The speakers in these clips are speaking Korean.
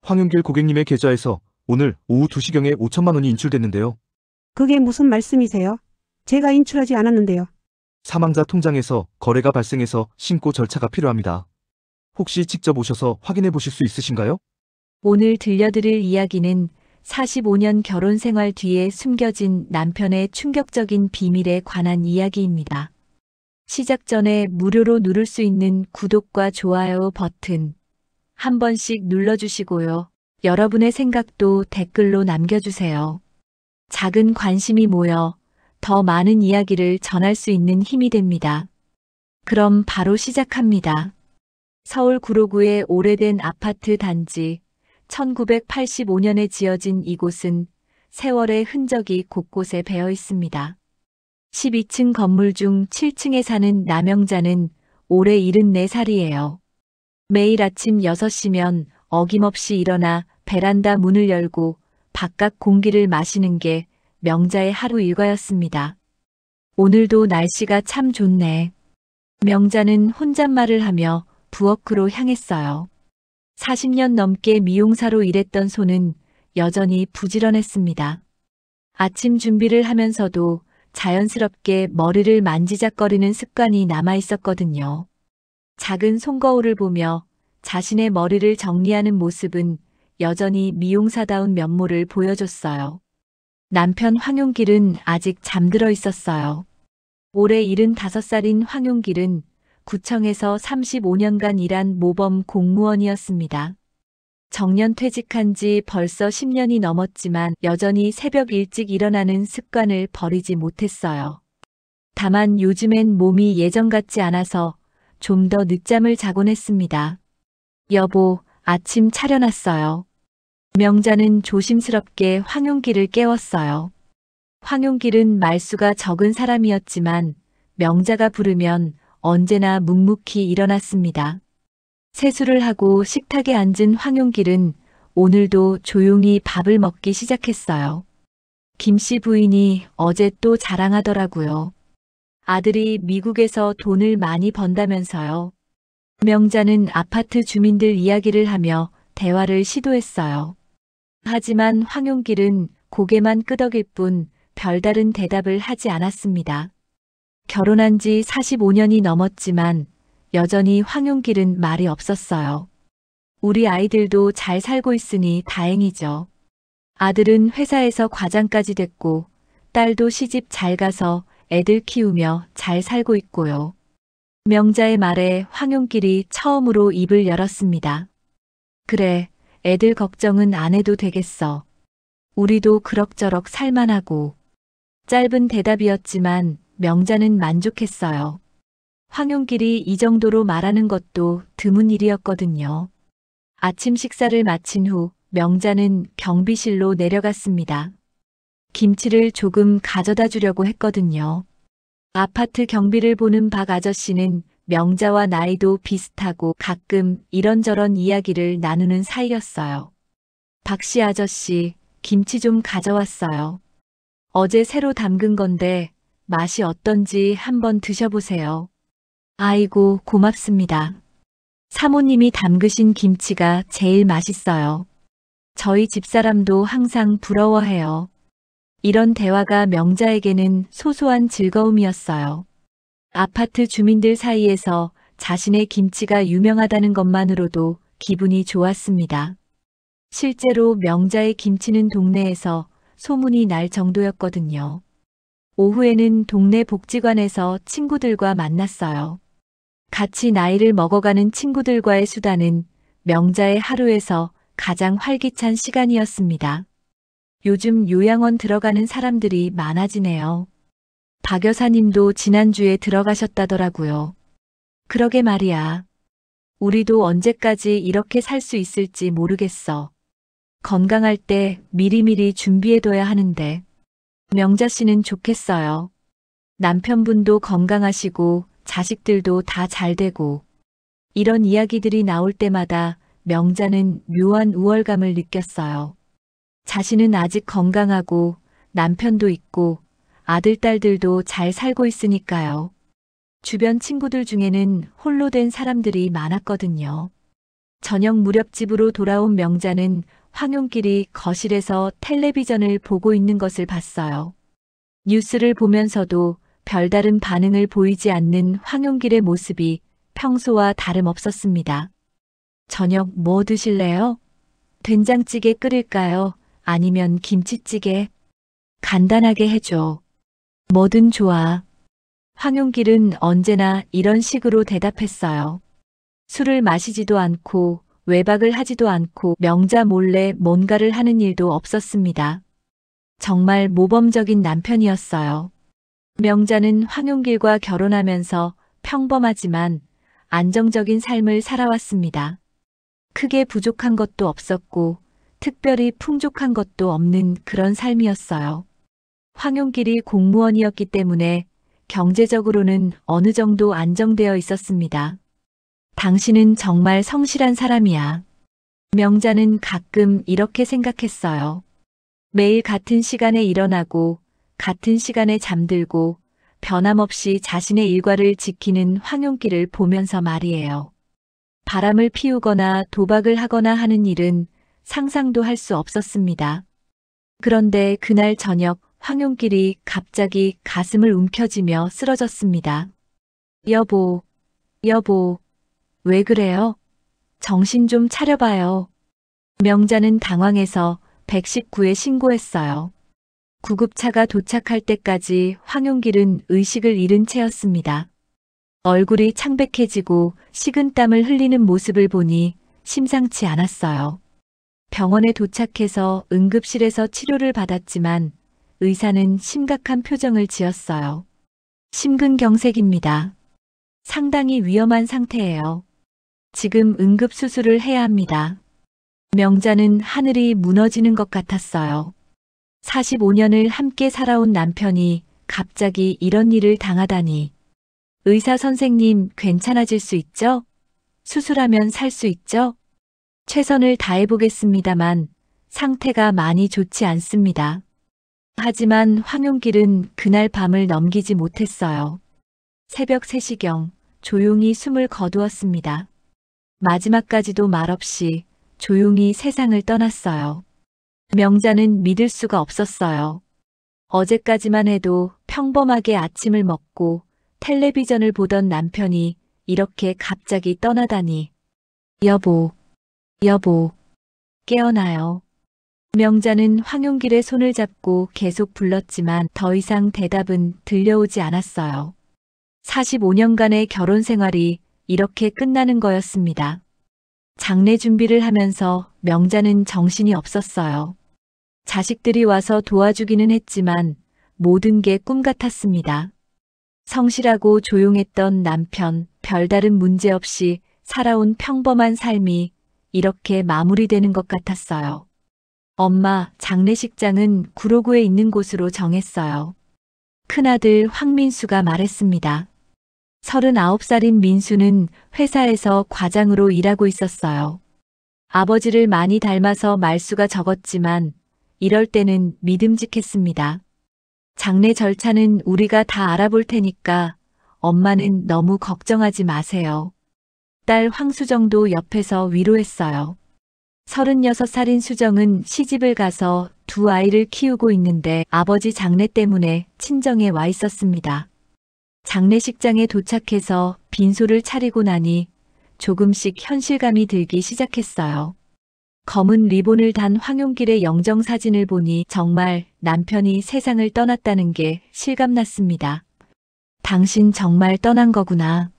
황윤길 고객님의 계좌에서 오늘 오후 2시경에 5천만 원이 인출됐는데요. 그게 무슨 말씀이세요? 제가 인출하지 않았는데요. 사망자 통장에서 거래가 발생해서 신고 절차가 필요합니다. 혹시 직접 오셔서 확인해 보실 수 있으신가요? 오늘 들려드릴 이야기는 45년 결혼 생활 뒤에 숨겨진 남편의 충격적인 비밀에 관한 이야기입니다. 시작 전에 무료로 누를 수 있는 구독과 좋아요 버튼 한 번씩 눌러주시고요. 여러분의 생각도 댓글로 남겨주세요. 작은 관심이 모여 더 많은 이야기를 전할 수 있는 힘이 됩니다. 그럼 바로 시작합니다. 서울 구로구의 오래된 아파트 단지 1985년에 지어진 이곳은 세월의 흔적이 곳곳에 배어 있습니다. 12층 건물 중 7층에 사는 남영자는 올해 74살이에요. 매일 아침 6시면 어김없이 일어나 베란다 문을 열고 바깥 공기를 마시는 게 명자의 하루 일과였습니다. 오늘도 날씨가 참 좋네. 명자는 혼잣말을 하며 부엌으로 향했어요. 40년 넘게 미용사로 일했던 손은 여전히 부지런했습니다. 아침 준비를 하면서도 자연스럽게 머리를 만지작거리는 습관이 남아 있었거든요. 작은 손거울을 보며 자신의 머리를 정리하는 모습은 여전히 미용사다운 면모를 보여줬어요. 남편 황용길은 아직 잠들어 있었어요. 올해 75살인 황용길은 구청에서 35년간 일한 모범 공무원이었습니다. 정년 퇴직한 지 벌써 10년이 넘었지만 여전히 새벽 일찍 일어나는 습관을 버리지 못했어요. 다만 요즘엔 몸이 예전 같지 않아서 좀 더 늦잠을 자곤 했습니다. 여보, 아침 차려놨어요. 명자는 조심스럽게 황용길을 깨웠어요. 황용길은 말수가 적은 사람이었지만 명자가 부르면 언제나 묵묵히 일어났습니다. 세수를 하고 식탁에 앉은 황용길은 오늘도 조용히 밥을 먹기 시작했어요. 김씨 부인이 어제 또 자랑하더라고요. 아들이 미국에서 돈을 많이 번다면서요. 명자는 아파트 주민들 이야기를 하며 대화를 시도했어요. 하지만 황용길은 고개만 끄덕일 뿐 별다른 대답을 하지 않았습니다. 결혼한 지 45년이 넘었지만 여전히 황용길은 말이 없었어요. 우리 아이들도 잘 살고 있으니 다행이죠. 아들은 회사에서 과장까지 됐고 딸도 시집 잘 가서 애들 키우며 잘 살고 있고요. 명자의 말에 황용길이 처음으로 입을 열었습니다. 그래, 애들 걱정은 안 해도 되겠어. 우리도 그럭저럭 살만하고. 짧은 대답이었지만 명자는 만족했어요. 황용길이 이 정도로 말하는 것도 드문 일이었거든요. 아침 식사를 마친 후 명자는 경비실로 내려갔습니다. 김치를 조금 가져다 주려고 했거든요. 아파트 경비를 보는 박 아저씨는 명자와 나이도 비슷하고 가끔 이런저런 이야기를 나누는 사이였어요. 박씨 아저씨, 김치 좀 가져왔어요. 어제 새로 담근 건데 맛이 어떤지 한번 드셔보세요. 아이고, 고맙습니다. 사모님이 담그신 김치가 제일 맛있어요. 저희 집사람도 항상 부러워해요. 이런 대화가 명자에게는 소소한 즐거움이었어요. 아파트 주민들 사이에서 자신의 김치가 유명하다는 것만으로도 기분이 좋았습니다. 실제로 명자의 김치는 동네에서 소문이 날 정도였거든요. 오후에는 동네 복지관에서 친구들과 만났어요. 같이 나이를 먹어가는 친구들과의 수다는 명자의 하루에서 가장 활기찬 시간이었습니다. 요즘 요양원 들어가는 사람들이 많아지네요. 박 여사님도 지난주에 들어가셨다더라고요. 그러게 말이야. 우리도 언제까지 이렇게 살 수 있을지 모르겠어. 건강할 때 미리미리 준비해둬야 하는데. 명자 씨는 좋겠어요. 남편분도 건강하시고 자식들도 다 잘 되고. 이런 이야기들이 나올 때마다 명자는 묘한 우월감을 느꼈어요. 자신은 아직 건강하고 남편도 있고 아들, 딸들도 잘 살고 있으니까요. 주변 친구들 중에는 홀로 된 사람들이 많았거든요. 저녁 무렵 집으로 돌아온 명자는 황용길이 거실에서 텔레비전을 보고 있는 것을 봤어요. 뉴스를 보면서도 별다른 반응을 보이지 않는 황용길의 모습이 평소와 다름없었습니다. 저녁 뭐 드실래요? 된장찌개 끓일까요? 아니면 김치찌개? 간단하게 해줘. 뭐든 좋아. 황용길은 언제나 이런 식으로 대답했어요. 술을 마시지도 않고 외박을 하지도 않고 명자 몰래 뭔가를 하는 일도 없었습니다. 정말 모범적인 남편이었어요. 명자는 황용길과 결혼하면서 평범하지만 안정적인 삶을 살아왔습니다. 크게 부족한 것도 없었고 특별히 풍족한 것도 없는 그런 삶이었어요. 황용길이 공무원이었기 때문에 경제적으로는 어느 정도 안정되어 있었습니다. 당신은 정말 성실한 사람이야. 명자는 가끔 이렇게 생각했어요. 매일 같은 시간에 일어나고 같은 시간에 잠들고 변함없이 자신의 일과를 지키는 황용길을 보면서 말이에요. 바람을 피우거나 도박을 하거나 하는 일은 상상도 할 수 없었습니다. 그런데 그날 저녁 황용길이 갑자기 가슴을 움켜쥐며 쓰러졌습니다. 여보, 왜 그래요? 정신 좀 차려봐요. 명자는 당황해서 119에 신고했어요. 구급차가 도착할 때까지 황용길은 의식을 잃은 채였습니다. 얼굴이 창백해지고 식은땀을 흘리는 모습을 보니 심상치 않았어요. 병원에 도착해서 응급실에서 치료를 받았지만 의사는 심각한 표정을 지었어요. 심근경색입니다. 상당히 위험한 상태예요. 지금 응급수술을 해야 합니다. 명자는 하늘이 무너지는 것 같았어요. 45년을 함께 살아온 남편이 갑자기 이런 일을 당하다니. 의사 선생님, 괜찮아질 수 있죠? 수술하면 살 수 있죠? 최선을 다해보겠습니다만 상태가 많이 좋지 않습니다. 하지만 황용길은 그날 밤을 넘기지 못했어요. 새벽 3시경 조용히 숨을 거두었습니다. 마지막까지도 말없이 조용히 세상을 떠났어요. 명자는 믿을 수가 없었어요. 어제까지만 해도 평범하게 아침을 먹고 텔레비전을 보던 남편이 이렇게 갑자기 떠나다니. 여보, 깨어나요. 명자는 황용길의 손을 잡고 계속 불렀지만 더 이상 대답은 들려오지 않았어요. 45년간의 결혼 생활이 이렇게 끝나는 거였습니다. 장례 준비를 하면서 명자는 정신이 없었어요. 자식들이 와서 도와주기는 했지만 모든 게 꿈 같았습니다. 성실하고 조용했던 남편, 별다른 문제 없이 살아온 평범한 삶이 이렇게 마무리되는 것 같았어요. 엄마, 장례식장은 구로구에 있는 곳으로 정했어요. 큰아들 황민수가 말했습니다. 39살인 민수는 회사에서 과장으로 일하고 있었어요. 아버지를 많이 닮아서 말수가 적었지만 이럴 때는 믿음직했습니다. 장례 절차는 우리가 다 알아볼 테니까 엄마는 너무 걱정하지 마세요. 딸 황수정도 옆에서 위로했어요. 36살인 수정은 시집을 가서 2아이를 키우고 있는데 아버지 장례 때문에 친정에 와 있었습니다. 장례식장에 도착해서 빈소를 차리고 나니 조금씩 현실감이 들기 시작했어요. 검은 리본을 단 황용길의 영정사진을 보니 정말 남편이 세상을 떠났다는 게 실감났습니다. 당신 정말 떠난 거구나.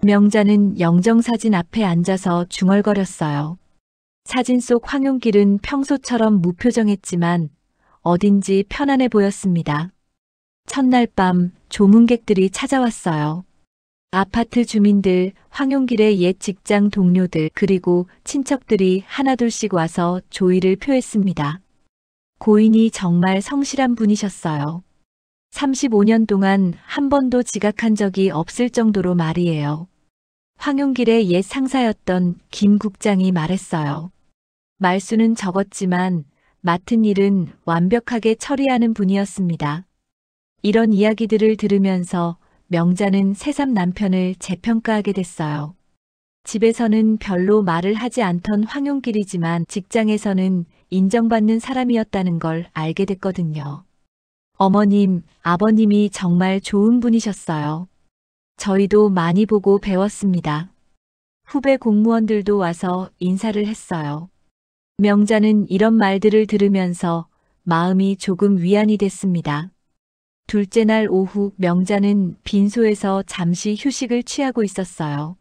명자는 영정사진 앞에 앉아서 중얼거렸어요. 사진 속 황용길은 평소처럼 무표정했지만 어딘지 편안해 보였습니다. 첫날 밤 조문객들이 찾아왔어요. 아파트 주민들, 황용길의 옛 직장 동료들, 그리고 친척들이 하나둘씩 와서 조의를 표했습니다. 고인이 정말 성실한 분이셨어요. 35년 동안 한 번도 지각한 적이 없을 정도로 말이에요. 황용길의 옛 상사였던 김 국장이 말했어요. 말수는 적었지만 맡은 일은 완벽하게 처리하는 분이었습니다. 이런 이야기들을 들으면서 명자는 새삼 남편을 재평가하게 됐어요. 집에서는 별로 말을 하지 않던 황용길이지만 직장에서는 인정받는 사람이었다는 걸 알게 됐거든요. 어머님, 아버님이 정말 좋은 분이셨어요. 저희도 많이 보고 배웠습니다. 후배 공무원들도 와서 인사를 했어요. 명자는 이런 말들을 들으면서 마음이 조금 위안이 됐습니다. 둘째 날 오후 명자는 빈소에서 잠시 휴식을 취하고 있었어요.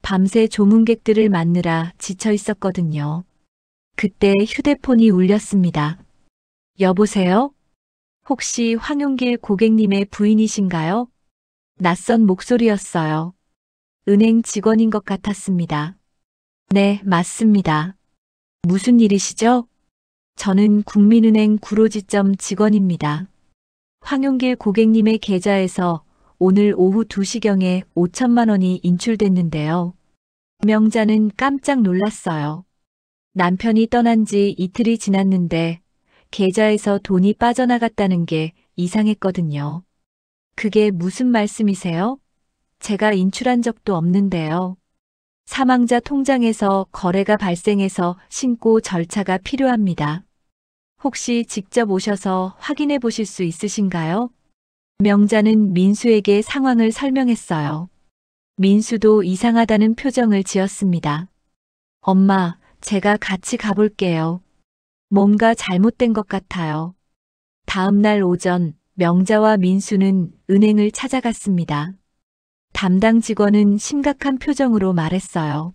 밤새 조문객들을 맞느라 지쳐 있었거든요. 그때 휴대폰이 울렸습니다. 여보세요? 혹시 황용길 고객님의 부인이신가요? 낯선 목소리였어요. 은행 직원인 것 같았습니다. 네, 맞습니다. 무슨 일이시죠? 저는 국민은행 구로지점 직원입니다. 황용길 고객님의 계좌에서 오늘 오후 2시경에 5천만 원이 인출됐는데요. 명자는 깜짝 놀랐어요. 남편이 떠난 지 이틀이 지났는데 계좌에서 돈이 빠져나갔다는 게 이상했거든요. 그게 무슨 말씀이세요? 제가 인출한 적도 없는데요. 사망자 통장에서 거래가 발생해서 신고 절차가 필요합니다. 혹시 직접 오셔서 확인해 보실 수 있으신가요? 명자는 민수에게 상황을 설명했어요. 민수도 이상하다는 표정을 지었습니다. 엄마, 제가 같이 가볼게요. 뭔가 잘못된 것 같아요. 다음 날 오전, 명자와 민수는 은행을 찾아갔습니다. 담당 직원은 심각한 표정으로 말했어요.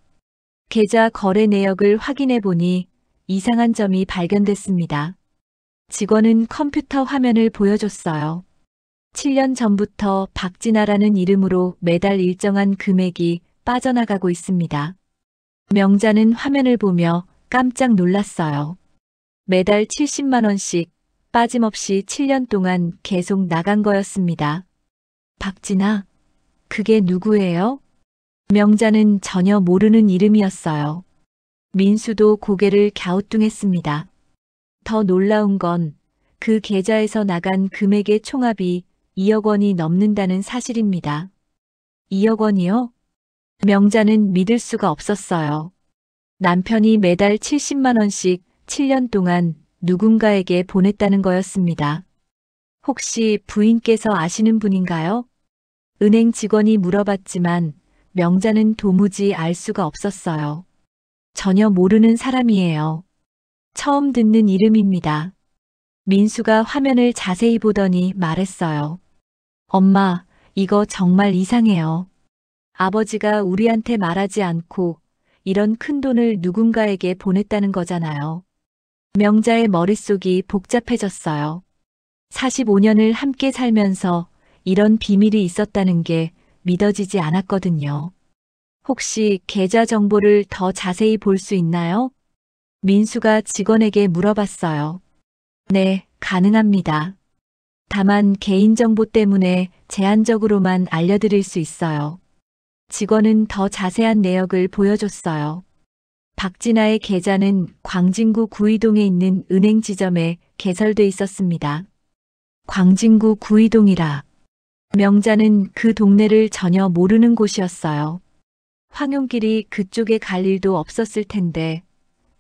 계좌 거래 내역을 확인해 보니 이상한 점이 발견됐습니다. 직원은 컴퓨터 화면을 보여줬어요. 7년 전부터 박진아라는 이름으로 매달 일정한 금액이 빠져나가고 있습니다. 명자는 화면을 보며 깜짝 놀랐어요. 매달 70만 원씩 빠짐없이 7년 동안 계속 나간 거였습니다. 박진아, 그게 누구예요? 명자는 전혀 모르는 이름이었어요. 민수도 고개를 갸우뚱했습니다. 더 놀라운 건 그 계좌에서 나간 금액의 총합이 2억 원이 넘는다는 사실입니다. 2억 원이요? 명자는 믿을 수가 없었어요. 남편이 매달 70만 원씩 7년 동안 누군가에게 보냈다는 거였습니다. 혹시 부인께서 아시는 분인가요? 은행 직원이 물어봤지만 명자는 도무지 알 수가 없었어요. 전혀 모르는 사람이에요. 처음 듣는 이름입니다. 민수가 화면을 자세히 보더니 말했어요. 엄마, 이거 정말 이상해요. 아버지가 우리한테 말하지 않고 이런 큰 돈을 누군가에게 보냈다는 거잖아요. 명자의 머릿속이 복잡해졌어요. 45년을 함께 살면서 이런 비밀이 있었다는 게 믿어지지 않았거든요. 혹시 계좌 정보를 더 자세히 볼 수 있나요? 민수가 직원에게 물어봤어요. 네, 가능합니다. 다만 개인정보 때문에 제한적으로만 알려드릴 수 있어요. 직원은 더 자세한 내역을 보여줬어요. 박진아의 계좌는 광진구 구이동에 있는 은행 지점에 개설돼 있었습니다. 광진구 구이동이라. 명자는 그 동네를 전혀 모르는 곳이었어요. 황용길이 그쪽에 갈 일도 없었을 텐데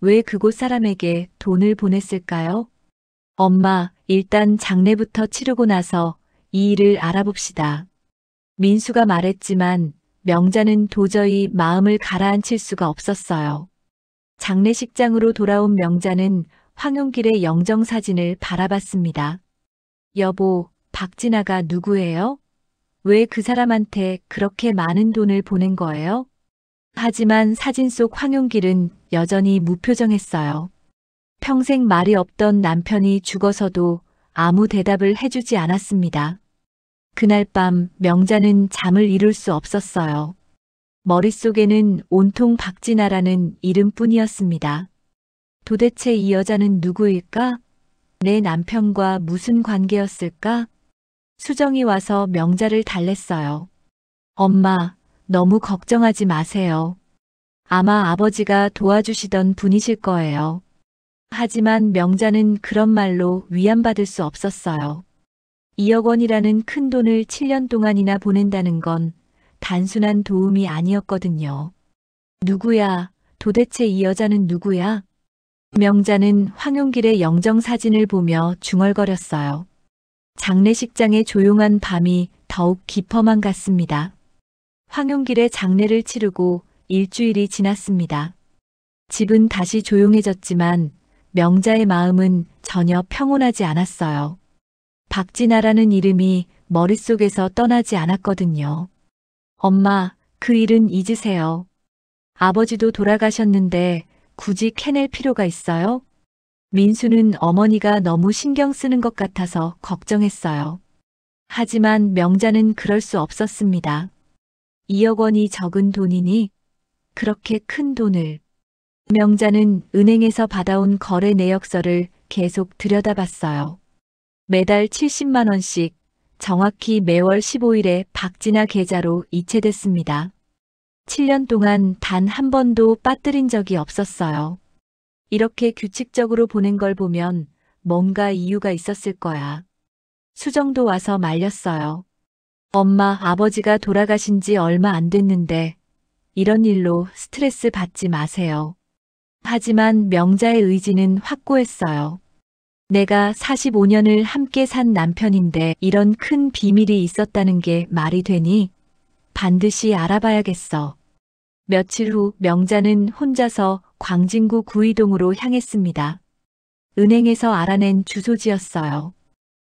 왜 그곳 사람에게 돈을 보냈을까요? 엄마, 일단 장례부터 치르고 나서 이 일을 알아봅시다. 민수가 말했지만 명자는 도저히 마음을 가라앉힐 수가 없었어요. 장례식장으로 돌아온 명자는 황용길의 영정사진을 바라봤습니다. 여보, 박진아가 누구예요? 왜 그 사람한테 그렇게 많은 돈을 보낸 거예요? 하지만 사진 속 황용길은 여전히 무표정했어요. 평생 말이 없던 남편이 죽어서도 아무 대답을 해주지 않았습니다. 그날 밤 명자는 잠을 이룰 수 없었어요. 머릿속에는 온통 박진아라는 이름뿐이었습니다. 도대체 이 여자는 누구일까? 내 남편과 무슨 관계였을까? 수정이 와서 명자를 달랬어요. 엄마, 너무 걱정하지 마세요. 아마 아버지가 도와주시던 분이실 거예요. 하지만 명자는 그런 말로 위안받을 수 없었어요. 2억 원이라는 큰 돈을 7년 동안이나 보낸다는 건 단순한 도움이 아니었거든요. 누구야? 도대체 이 여자는 누구야? 명자는 황용길의 영정사진을 보며 중얼거렸어요. 장례식장의 조용한 밤이 더욱 깊어만 갔습니다. 황용길의 장례를 치르고 일주일이 지났습니다. 집은 다시 조용해졌지만 명자의 마음은 전혀 평온하지 않았어요. 박진아라는 이름이 머릿속에서 떠나지 않았거든요. 엄마, 그 일은 잊으세요. 아버지도 돌아가셨는데 굳이 캐낼 필요가 있어요? 민수는 어머니가 너무 신경 쓰는 것 같아서 걱정했어요. 하지만 명자는 그럴 수 없었습니다. 2억 원이 적은 돈이니 그렇게 큰 돈을. 명자는 은행에서 받아온 거래 내역서를 계속 들여다봤어요. 매달 70만 원씩 정확히 매월 15일에 박진아 계좌로 이체됐습니다. 7년 동안 단 한 번도 빠뜨린 적이 없었어요. 이렇게 규칙적으로 보낸 걸 보면 뭔가 이유가 있었을 거야. 수정도 와서 말렸어요. 엄마, 아버지가 돌아가신 지 얼마 안 됐는데 이런 일로 스트레스 받지 마세요. 하지만 명자의 의지는 확고했어요. 내가 45년을 함께 산 남편인데 이런 큰 비밀이 있었다는 게 말이 되니? 반드시 알아봐야겠어. 며칠 후 명자는 혼자서 광진구 구이동으로 향했습니다. 은행에서 알아낸 주소지였어요.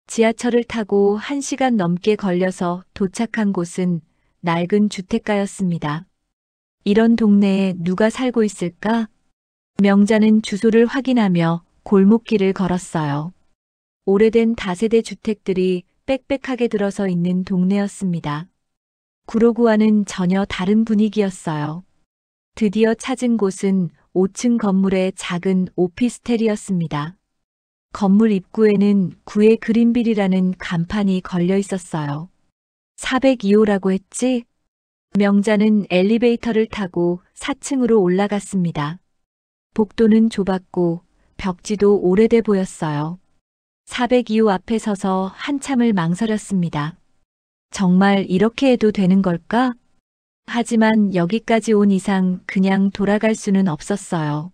지하철을 타고 1시간 넘게 걸려서 도착한 곳은 낡은 주택가였습니다. 이런 동네에 누가 살고 있을까? 명자는 주소를 확인하며 골목길을 걸었어요. 오래된 다세대 주택들이 빽빽하게 들어서 있는 동네였습니다. 구로구와는 전혀 다른 분위기였어요. 드디어 찾은 곳은 5층 건물의 작은 오피스텔이었습니다. 건물 입구에는 구의 그린빌이라는 간판이 걸려 있었어요. 402호라고 했지? 명자는 엘리베이터를 타고 4층으로 올라갔습니다. 복도는 좁았고 벽지도 오래돼 보였어요. 402호 앞에 서서 한참을 망설였습니다. 정말 이렇게 해도 되는 걸까? 하지만 여기까지 온 이상 그냥 돌아갈 수는 없었어요.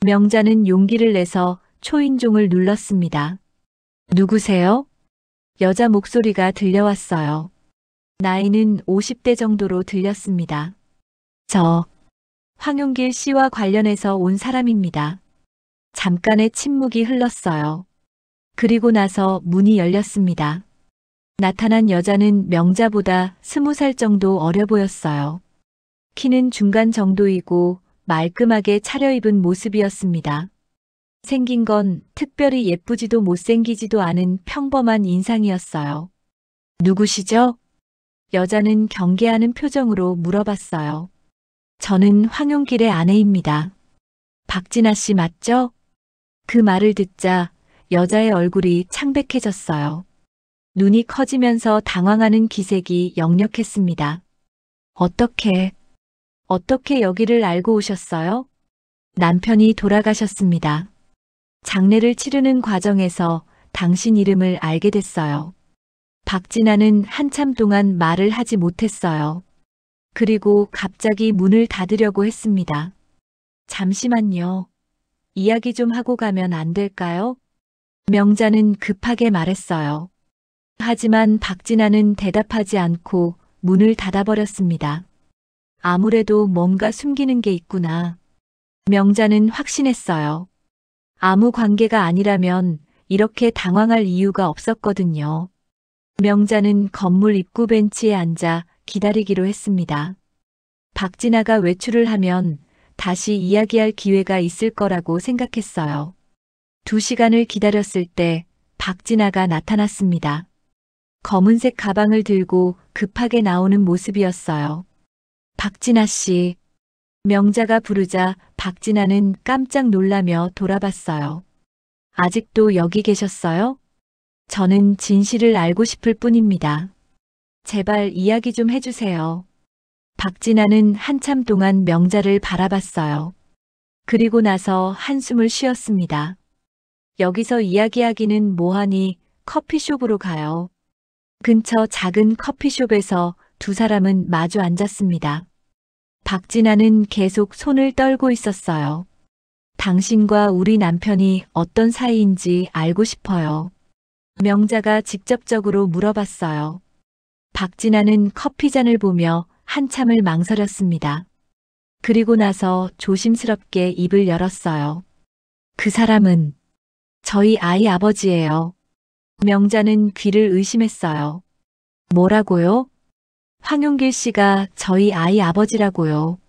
명자는 용기를 내서 초인종을 눌렀습니다. 누구세요? 여자 목소리가 들려왔어요. 나이는 50대 정도로 들렸습니다. 저 황용길 씨와 관련해서 온 사람입니다. 잠깐의 침묵이 흘렀어요. 그리고 나서 문이 열렸습니다. 나타난 여자는 명자보다 20살 정도 어려 보였어요. 키는 중간 정도이고 말끔하게 차려입은 모습이었습니다. 생긴 건 특별히 예쁘지도 못생기지도 않은 평범한 인상이었어요. 누구시죠? 여자는 경계하는 표정으로 물어봤어요. 저는 황용길의 아내입니다. 박진아 씨 맞죠? 그 말을 듣자 여자의 얼굴이 창백해졌어요. 눈이 커지면서 당황하는 기색이 역력했습니다. 어떻게 여기를 알고 오셨어요? 남편이 돌아가셨습니다. 장례를 치르는 과정에서 당신 이름을 알게 됐어요. 박진아는 한참 동안 말을 하지 못했어요. 그리고 갑자기 문을 닫으려고 했습니다. 잠시만요. 이야기 좀 하고 가면 안 될까요? 명자는 급하게 말했어요. 하지만 박진아는 대답하지 않고 문을 닫아버렸습니다. 아무래도 뭔가 숨기는 게 있구나. 명자는 확신했어요. 아무 관계가 아니라면 이렇게 당황할 이유가 없었거든요. 명자는 건물 입구 벤치에 앉아 기다리기로 했습니다. 박진아가 외출을 하면 다시 이야기할 기회가 있을 거라고 생각했어요. 2시간을 기다렸을 때 박진아가 나타났습니다. 검은색 가방을 들고 급하게 나오는 모습이었어요. 박진아 씨. 명자가 부르자 박진아는 깜짝 놀라며 돌아봤어요. 아직도 여기 계셨어요? 저는 진실을 알고 싶을 뿐입니다. 제발 이야기 좀 해주세요. 박진아는 한참 동안 명자를 바라봤어요. 그리고 나서 한숨을 쉬었습니다. 여기서 이야기하기는 뭐하니 커피숍으로 가요. 근처 작은 커피숍에서 두 사람은 마주 앉았습니다. 박진아는 계속 손을 떨고 있었어요. 당신과 우리 남편이 어떤 사이인지 알고 싶어요. 명자가 직접적으로 물어봤어요. 박진아는 커피잔을 보며 한참을 망설였습니다. 그리고 나서 조심스럽게 입을 열었어요. 그 사람은 저희 아이 아버지예요. 명자는 귀를 의심했어요. 뭐라고요? 황용길 씨가 저희 아이 아버지라고요.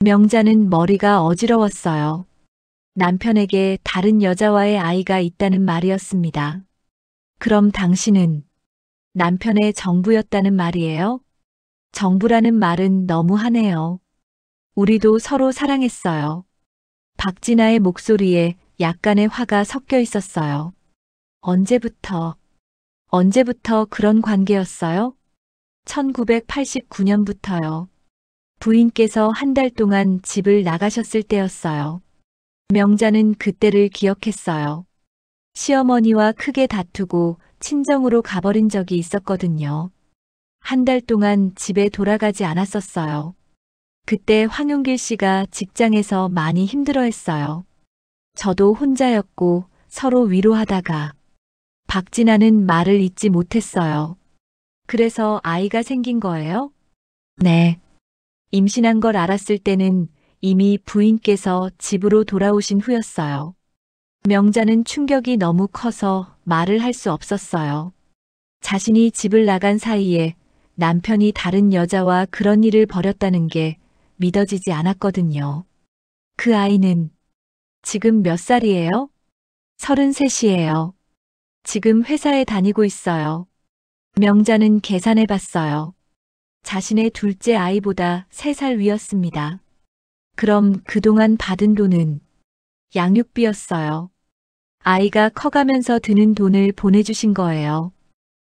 명자는 머리가 어지러웠어요. 남편에게 다른 여자와의 아이가 있다는 말이었습니다. 그럼 당신은 남편의 정부였다는 말이에요? 정부라는 말은 너무하네요. 우리도 서로 사랑했어요. 박진아의 목소리에 약간의 화가 섞여 있었어요. 언제부터 그런 관계였어요? 1989년부터요. 부인께서 한 달 동안 집을 나가셨을 때였어요. 명자는 그때를 기억했어요. 시어머니와 크게 다투고 친정으로 가버린 적이 있었거든요. 한 달 동안 집에 돌아가지 않았었어요. 그때 황용길 씨가 직장에서 많이 힘들어했어요. 저도 혼자였고 서로 위로하다가 박진아는 말을 잇지 못했어요. 그래서 아이가 생긴 거예요? 네. 임신한 걸 알았을 때는 이미 부인께서 집으로 돌아오신 후였어요. 명자는 충격이 너무 커서 말을 할 수 없었어요. 자신이 집을 나간 사이에 남편이 다른 여자와 그런 일을 벌였다는 게 믿어지지 않았거든요. 그 아이는 지금 몇 살이에요? 33이에요. 지금 회사에 다니고 있어요. 명자는 계산해 봤어요. 자신의 둘째 아이보다 3살 위였습니다. 그럼 그동안 받은 돈은 양육비였어요. 아이가 커가면서 드는 돈을 보내주신 거예요.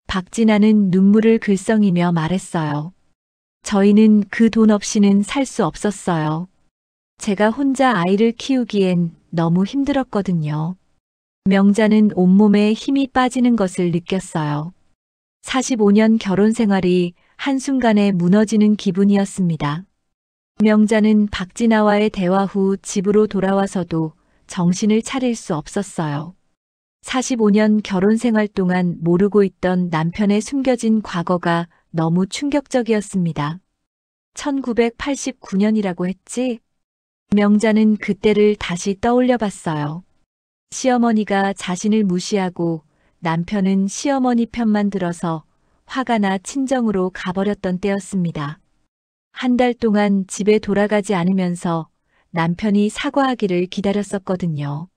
박진아는 눈물을 글썽이며 말했어요. 저희는 그 돈 없이는 살 수 없었어요. 제가 혼자 아이를 키우기엔 너무 힘들었거든요. 명자는 온몸에 힘이 빠지는 것을 느꼈어요. 45년 결혼 생활이 한순간에 무너지는 기분이었습니다. 명자는 박진아와의 대화 후 집으로 돌아와서도 정신을 차릴 수 없었어요. 45년 결혼 생활 동안 모르고 있던 남편의 숨겨진 과거가 너무 충격적이었습니다. 1989년이라고 했지? 명자는 그때를 다시 떠올려 봤어요. 시어머니가 자신을 무시하고 남편은 시어머니 편만 들어서 화가 나 친정으로 가버렸던 때였습니다. 한 달 동안 집에 돌아가지 않으면서 남편이 사과하기를 기다렸었거든요.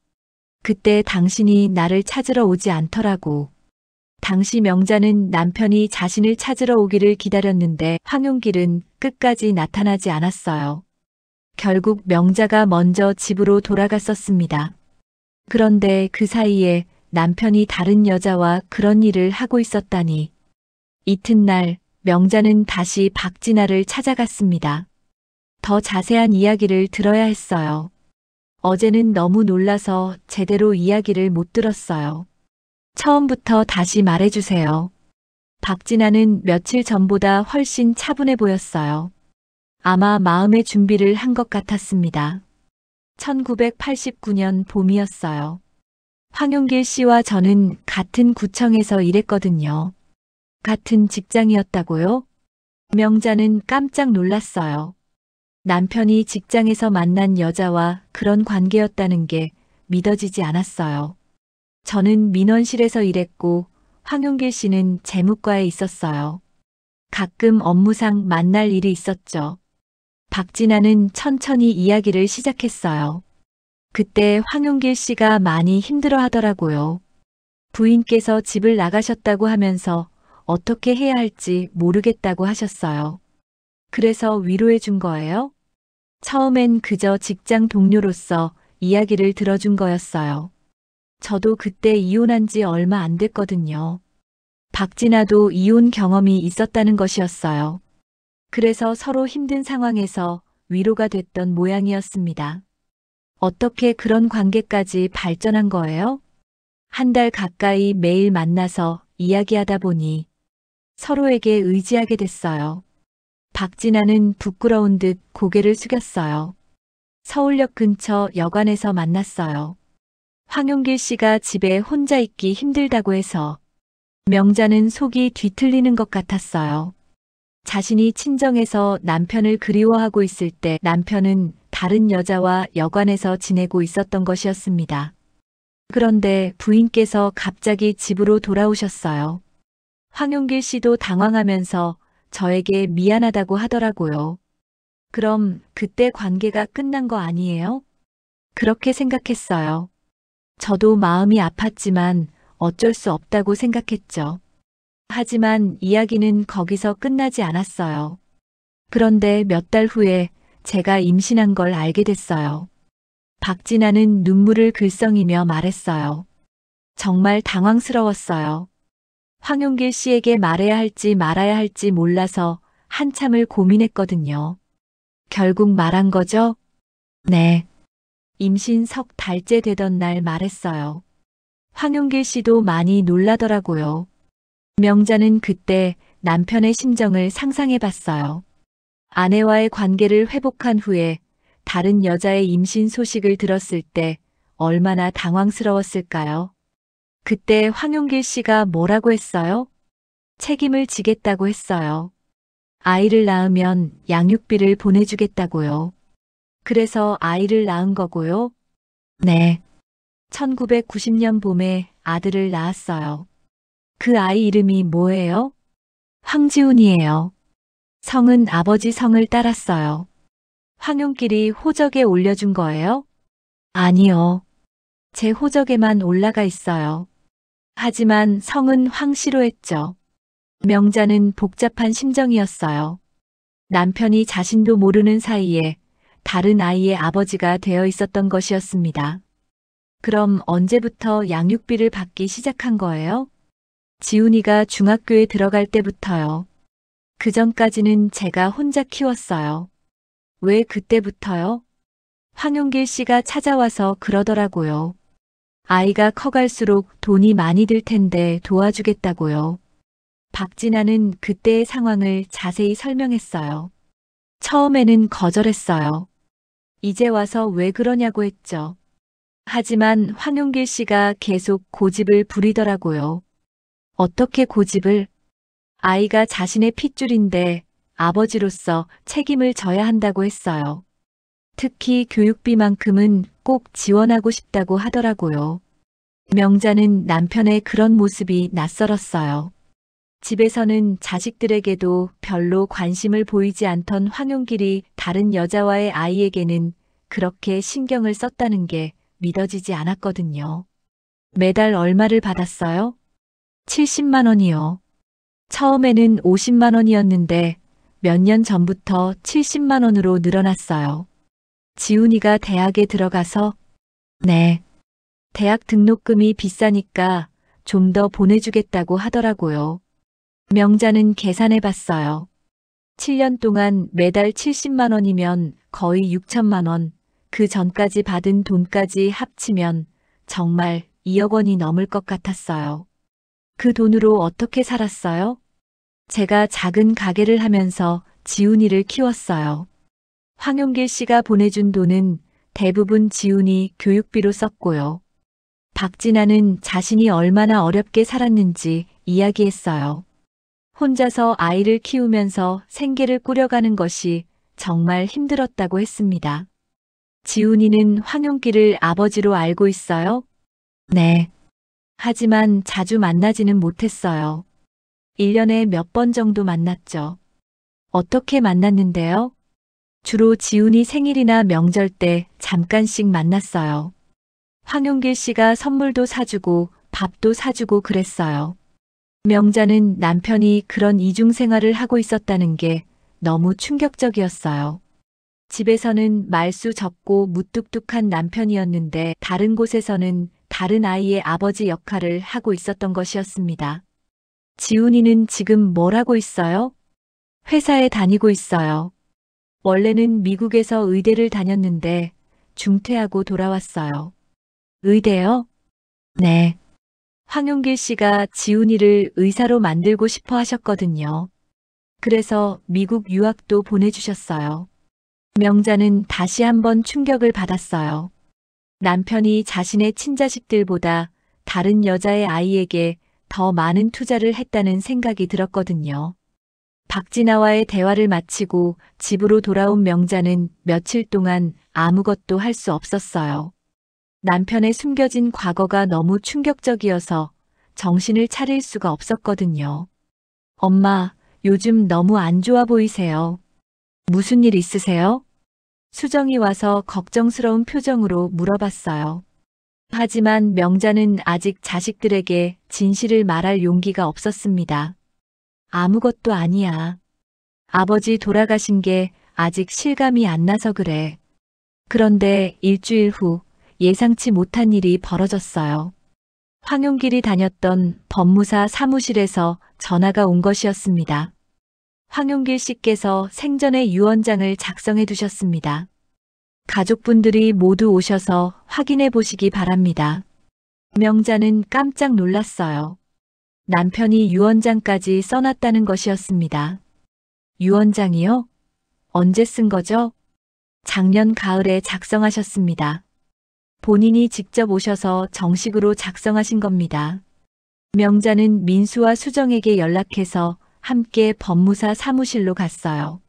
그때 당신이 나를 찾으러 오지 않더라고. 당시 명자는 남편이 자신을 찾으러 오기를 기다렸는데 황용길은 끝까지 나타나지 않았어요. 결국 명자가 먼저 집으로 돌아갔었습니다. 그런데 그 사이에 남편이 다른 여자와 그런 일을 하고 있었다니. 이튿날 명자는 다시 박진아를 찾아갔습니다. 더 자세한 이야기를 들어야 했어요. 어제는 너무 놀라서 제대로 이야기를 못 들었어요. 처음부터 다시 말해주세요. 박진아는 며칠 전보다 훨씬 차분해 보였어요. 아마 마음의 준비를 한 것 같았습니다. 1989년 봄이었어요. 황용길 씨와 저는 같은 구청에서 일했거든요. 같은 직장이었다고요? 명자는 깜짝 놀랐어요. 남편이 직장에서 만난 여자와 그런 관계였다는 게 믿어지지 않았어요. 저는 민원실에서 일했고 황용길 씨는 재무과에 있었어요. 가끔 업무상 만날 일이 있었죠. 박진아는 천천히 이야기를 시작했어요. 그때 황용길 씨가 많이 힘들어 하더라고요. 부인께서 집을 나가셨다고 하면서 어떻게 해야 할지 모르겠다고 하셨어요. 그래서 위로해 준 거예요? 처음엔 그저 직장 동료로서 이야기를 들어준 거였어요. 저도 그때 이혼한 지 얼마 안 됐거든요. 박진아도 이혼 경험이 있었다는 것이었어요. 그래서 서로 힘든 상황에서 위로가 됐던 모양이었습니다. 어떻게 그런 관계까지 발전한 거예요? 한 달 가까이 매일 만나서 이야기하다 보니 서로에게 의지하게 됐어요. 박진아는 부끄러운 듯 고개를 숙였어요. 서울역 근처 여관에서 만났어요. 황용길 씨가 집에 혼자 있기 힘들다고 해서 명자는 속이 뒤틀리는 것 같았어요. 자신이 친정에서 남편을 그리워하고 있을 때 남편은 다른 여자와 여관에서 지내고 있었던 것이었습니다. 그런데 부인께서 갑자기 집으로 돌아오셨어요. 황용길 씨도 당황하면서 저에게 미안하다고 하더라고요. 그럼 그때 관계가 끝난 거 아니에요? 그렇게 생각했어요. 저도 마음이 아팠지만 어쩔 수 없다고 생각했죠. 하지만 이야기는 거기서 끝나지 않았어요. 그런데 몇 달 후에 제가 임신한 걸 알게 됐어요. 박진아는 눈물을 글썽이며 말했어요. 정말 당황스러웠어요. 황용길 씨에게 말해야 할지 말아야 할지 몰라서 한참을 고민했거든요. 결국 말한 거죠? 네. 임신 석 달째 되던 날 말했어요. 황용길 씨도 많이 놀라더라고요. 명자는 그때 남편의 심정을 상상해 봤어요. 아내와의 관계를 회복한 후에 다른 여자의 임신 소식을 들었을 때 얼마나 당황스러웠을까요? 그때 황용길 씨가 뭐라고 했어요? 책임을 지겠다고 했어요. 아이를 낳으면 양육비를 보내주겠다고요. 그래서 아이를 낳은 거고요. 네. 1990년 봄에 아들을 낳았어요. 그 아이 이름이 뭐예요? 황지훈이에요. 성은 아버지 성을 따랐어요. 황용길이 호적에 올려준 거예요? 아니요. 제 호적에만 올라가 있어요. 하지만 성은 황씨로 했죠. 명자는 복잡한 심정이었어요. 남편이 자신도 모르는 사이에 다른 아이의 아버지가 되어 있었던 것이었습니다. 그럼 언제부터 양육비를 받기 시작한 거예요? 지훈이가 중학교에 들어갈 때부터요. 그 전까지는 제가 혼자 키웠어요. 왜 그때부터요? 황용길 씨가 찾아와서 그러더라고요. 아이가 커갈수록 돈이 많이 들 텐데 도와주겠다고요. 박진아는 그때의 상황을 자세히 설명했어요. 처음에는 거절했어요. 이제 와서 왜 그러냐고 했죠. 하지만 황용길 씨가 계속 고집을 부리더라고요. 어떻게 고집을? 아이가 자신의 핏줄인데 아버지로서 책임을 져야 한다고 했어요. 특히 교육비만큼은 꼭 지원하고 싶다고 하더라고요. 명자는 남편의 그런 모습이 낯설었어요. 집에서는 자식들에게도 별로 관심을 보이지 않던 황용길이 다른 여자와의 아이에게는 그렇게 신경을 썼다는 게 믿어지지 않았거든요. 매달 얼마를 받았어요? 70만 원이요. 처음에는 50만 원이었는데 몇 년 전부터 70만 원으로 늘어났어요. 지훈이가 대학에 들어가서 네. 대학 등록금이 비싸니까 좀 더 보내주겠다고 하더라고요. 명자는 계산해 봤어요. 7년 동안 매달 70만 원이면 거의 6천만 원, 그 전까지 받은 돈까지 합치면 정말 2억 원이 넘을 것 같았어요. 그 돈으로 어떻게 살았어요? 제가 작은 가게를 하면서 지훈이를 키웠어요. 황용길 씨가 보내준 돈은 대부분 지훈이 교육비로 썼고요. 박진아는 자신이 얼마나 어렵게 살았는지 이야기했어요. 혼자서 아이를 키우면서 생계를 꾸려가는 것이 정말 힘들었다고 했습니다. 지훈이는 황용길을 아버지로 알고 있어요? 네. 하지만 자주 만나지는 못했어요. 1년에 몇 번 정도 만났죠. 어떻게 만났는데요? 주로 지훈이 생일이나 명절 때 잠깐씩 만났어요. 황용길 씨가 선물도 사주고 밥도 사주고 그랬어요. 명자는 남편이 그런 이중생활을 하고 있었다는 게 너무 충격적이었어요. 집에서는 말수 적고 무뚝뚝한 남편이었는데 다른 곳에서는 다른 아이의 아버지 역할을 하고 있었던 것이었습니다. 지훈이는 지금 뭘 하고 있어요? 회사에 다니고 있어요. 원래는 미국에서 의대를 다녔는데 중퇴하고 돌아왔어요. 의대요? 네. 황용길 씨가 지훈이를 의사로 만들고 싶어 하셨거든요. 그래서 미국 유학도 보내주셨어요. 명자는 다시 한번 충격을 받았어요. 남편이 자신의 친자식들보다 다른 여자의 아이에게 더 많은 투자를 했다는 생각이 들었거든요. 박진아와의 대화를 마치고 집으로 돌아온 명자는 며칠 동안 아무것도 할 수 없었어요. 남편의 숨겨진 과거가 너무 충격적이어서 정신을 차릴 수가 없었거든요. 엄마, 요즘 너무 안 좋아 보이세요. 무슨 일 있으세요? 수정이 와서 걱정스러운 표정으로 물어봤어요. 하지만 명자는 아직 자식들에게 진실을 말할 용기가 없었습니다. 아무것도 아니야. 아버지 돌아가신 게 아직 실감이 안 나서 그래. 그런데 일주일 후 예상치 못한 일이 벌어졌어요. 황용길이 다녔던 법무사 사무실에서 전화가 온 것이었습니다. 황용길 씨께서 생전에 유언장을 작성해 두셨습니다. 가족분들이 모두 오셔서 확인해 보시기 바랍니다. 명자는 깜짝 놀랐어요. 남편이 유언장까지 써놨다는 것이었습니다. 유언장이요? 언제 쓴 거죠? 작년 가을에 작성하셨습니다. 본인이 직접 오셔서 정식으로 작성하신 겁니다. 명자는 민수와 수정에게 연락해서 함께 법무사 사무실로 갔어요.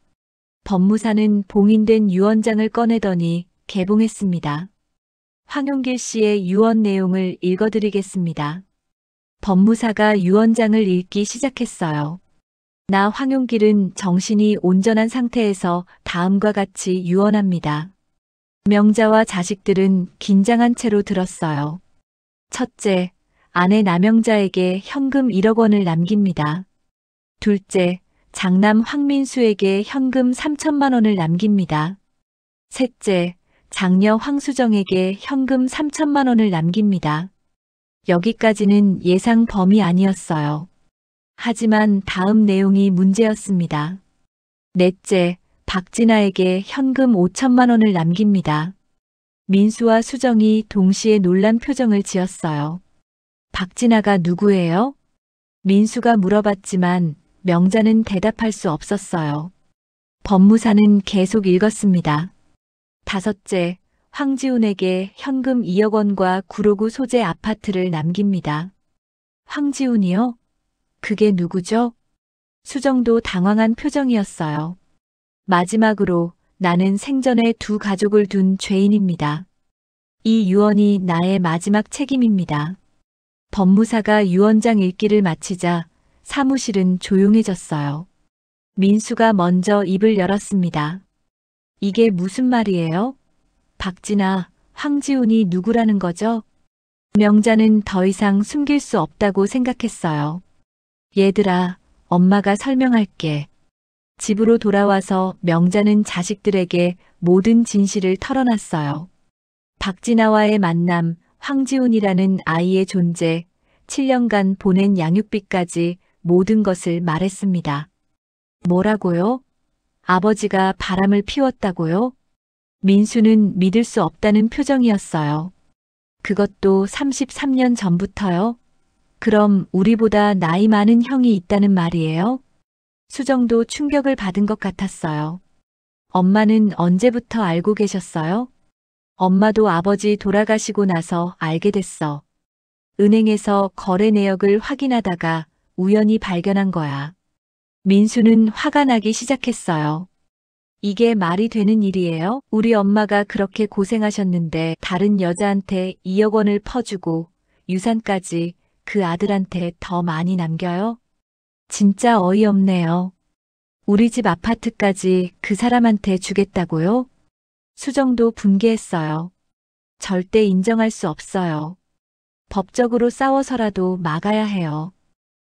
법무사는 봉인된 유언장을 꺼내더니 개봉했습니다. 황용길 씨의 유언 내용을 읽어드리겠습니다. 법무사가 유언장을 읽기 시작했어요. 나 황용길은 정신이 온전한 상태에서 다음과 같이 유언합니다. 명자와 자식들은 긴장한 채로 들었어요. 첫째, 아내 남영자에게 현금 1억 원을 남깁니다. 둘째, 장남 황민수에게 현금 3천만 원을 남깁니다. 셋째, 장녀 황수정에게 현금 3천만 원을 남깁니다. 여기까지는 예상 범위 아니었어요. 하지만 다음 내용이 문제였습니다. 넷째, 박진아에게 현금 5천만 원을 남깁니다. 민수와 수정이 동시에 놀란 표정을 지었어요. 박진아가 누구예요? 민수가 물어봤지만 명자는 대답할 수 없었어요. 법무사는 계속 읽었습니다. 다섯째, 황지훈에게 현금 2억 원과 구로구 소재 아파트를 남깁니다. 황지훈이요? 그게 누구죠? 수정도 당황한 표정이었어요. 마지막으로 나는 생전에 두 가족을 둔 죄인입니다. 이 유언이 나의 마지막 책임입니다. 법무사가 유언장 읽기를 마치자 사무실은 조용해졌어요. 민수가 먼저 입을 열었습니다. 이게 무슨 말이에요? 박진아, 황지훈이 누구라는 거죠? 명자는 더 이상 숨길 수 없다고 생각했어요. 얘들아, 엄마가 설명할게. 집으로 돌아와서 명자는 자식들에게 모든 진실을 털어놨어요. 박진아와의 만남, 황지훈이라는 아이의 존재, 7년간 보낸 양육비까지 모든 것을 말했습니다. 뭐라고요? 아버지가 바람을 피웠다고요? 민수는 믿을 수 없다는 표정이었어요. 그것도 33년 전부터요? 그럼 우리보다 나이 많은 형이 있다는 말이에요? 수정도 충격을 받은 것 같았어요. 엄마는 언제부터 알고 계셨어요? 엄마도 아버지 돌아가시고 나서 알게 됐어. 은행에서 거래 내역을 확인하다가 우연히 발견한 거야. 민수는 화가 나기 시작했어요. 이게 말이 되는 일이에요? 우리 엄마가 그렇게 고생하셨는데 다른 여자한테 2억 원을 퍼주고 유산까지 그 아들한테 더 많이 남겨요? 진짜 어이없네요. 우리 집 아파트까지 그 사람한테 주겠다고요? 수정도 분개했어요. 절대 인정할 수 없어요. 법적으로 싸워서라도 막아야 해요.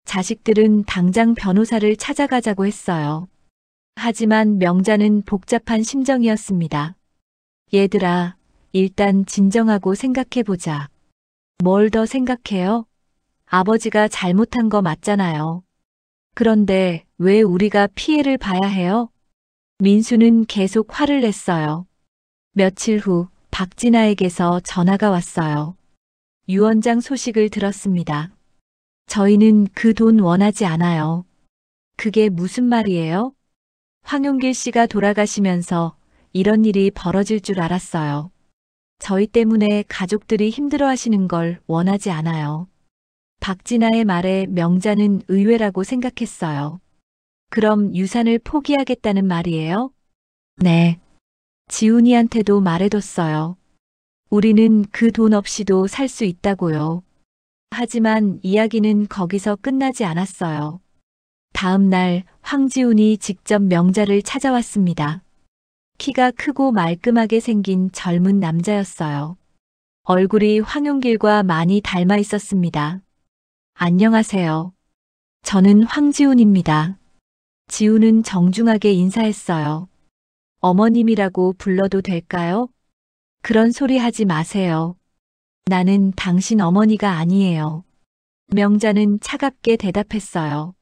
자식들은 당장 변호사를 찾아가자고 했어요. 하지만 명자는 복잡한 심정이었습니다. 얘들아, 일단 진정하고 생각해보자. 뭘 더 생각해요? 아버지가 잘못한 거 맞잖아요. 그런데 왜 우리가 피해를 봐야 해요? 민수는 계속 화를 냈어요. 며칠 후 박진아에게서 전화가 왔어요. 유언장 소식을 들었습니다. 저희는 그 돈 원하지 않아요. 그게 무슨 말이에요? 황용길 씨가 돌아가시면서 이런 일이 벌어질 줄 알았어요. 저희 때문에 가족들이 힘들어하시는 걸 원하지 않아요. 박진아의 말에 명자는 의외라고 생각했어요. 그럼 유산을 포기하겠다는 말이에요? 네. 지훈이한테도 말해뒀어요. 우리는 그 돈 없이도 살 수 있다고요. 하지만 이야기는 거기서 끝나지 않았어요. 다음 날 황지훈이 직접 명자를 찾아왔습니다. 키가 크고 말끔하게 생긴 젊은 남자였어요. 얼굴이 황용길과 많이 닮아 있었습니다. 안녕하세요. 저는 황지훈입니다. 지훈은 정중하게 인사했어요. 어머님이라고 불러도 될까요? 그런 소리 하지 마세요. 나는 당신 어머니가 아니에요. 명자는 차갑게 대답했어요.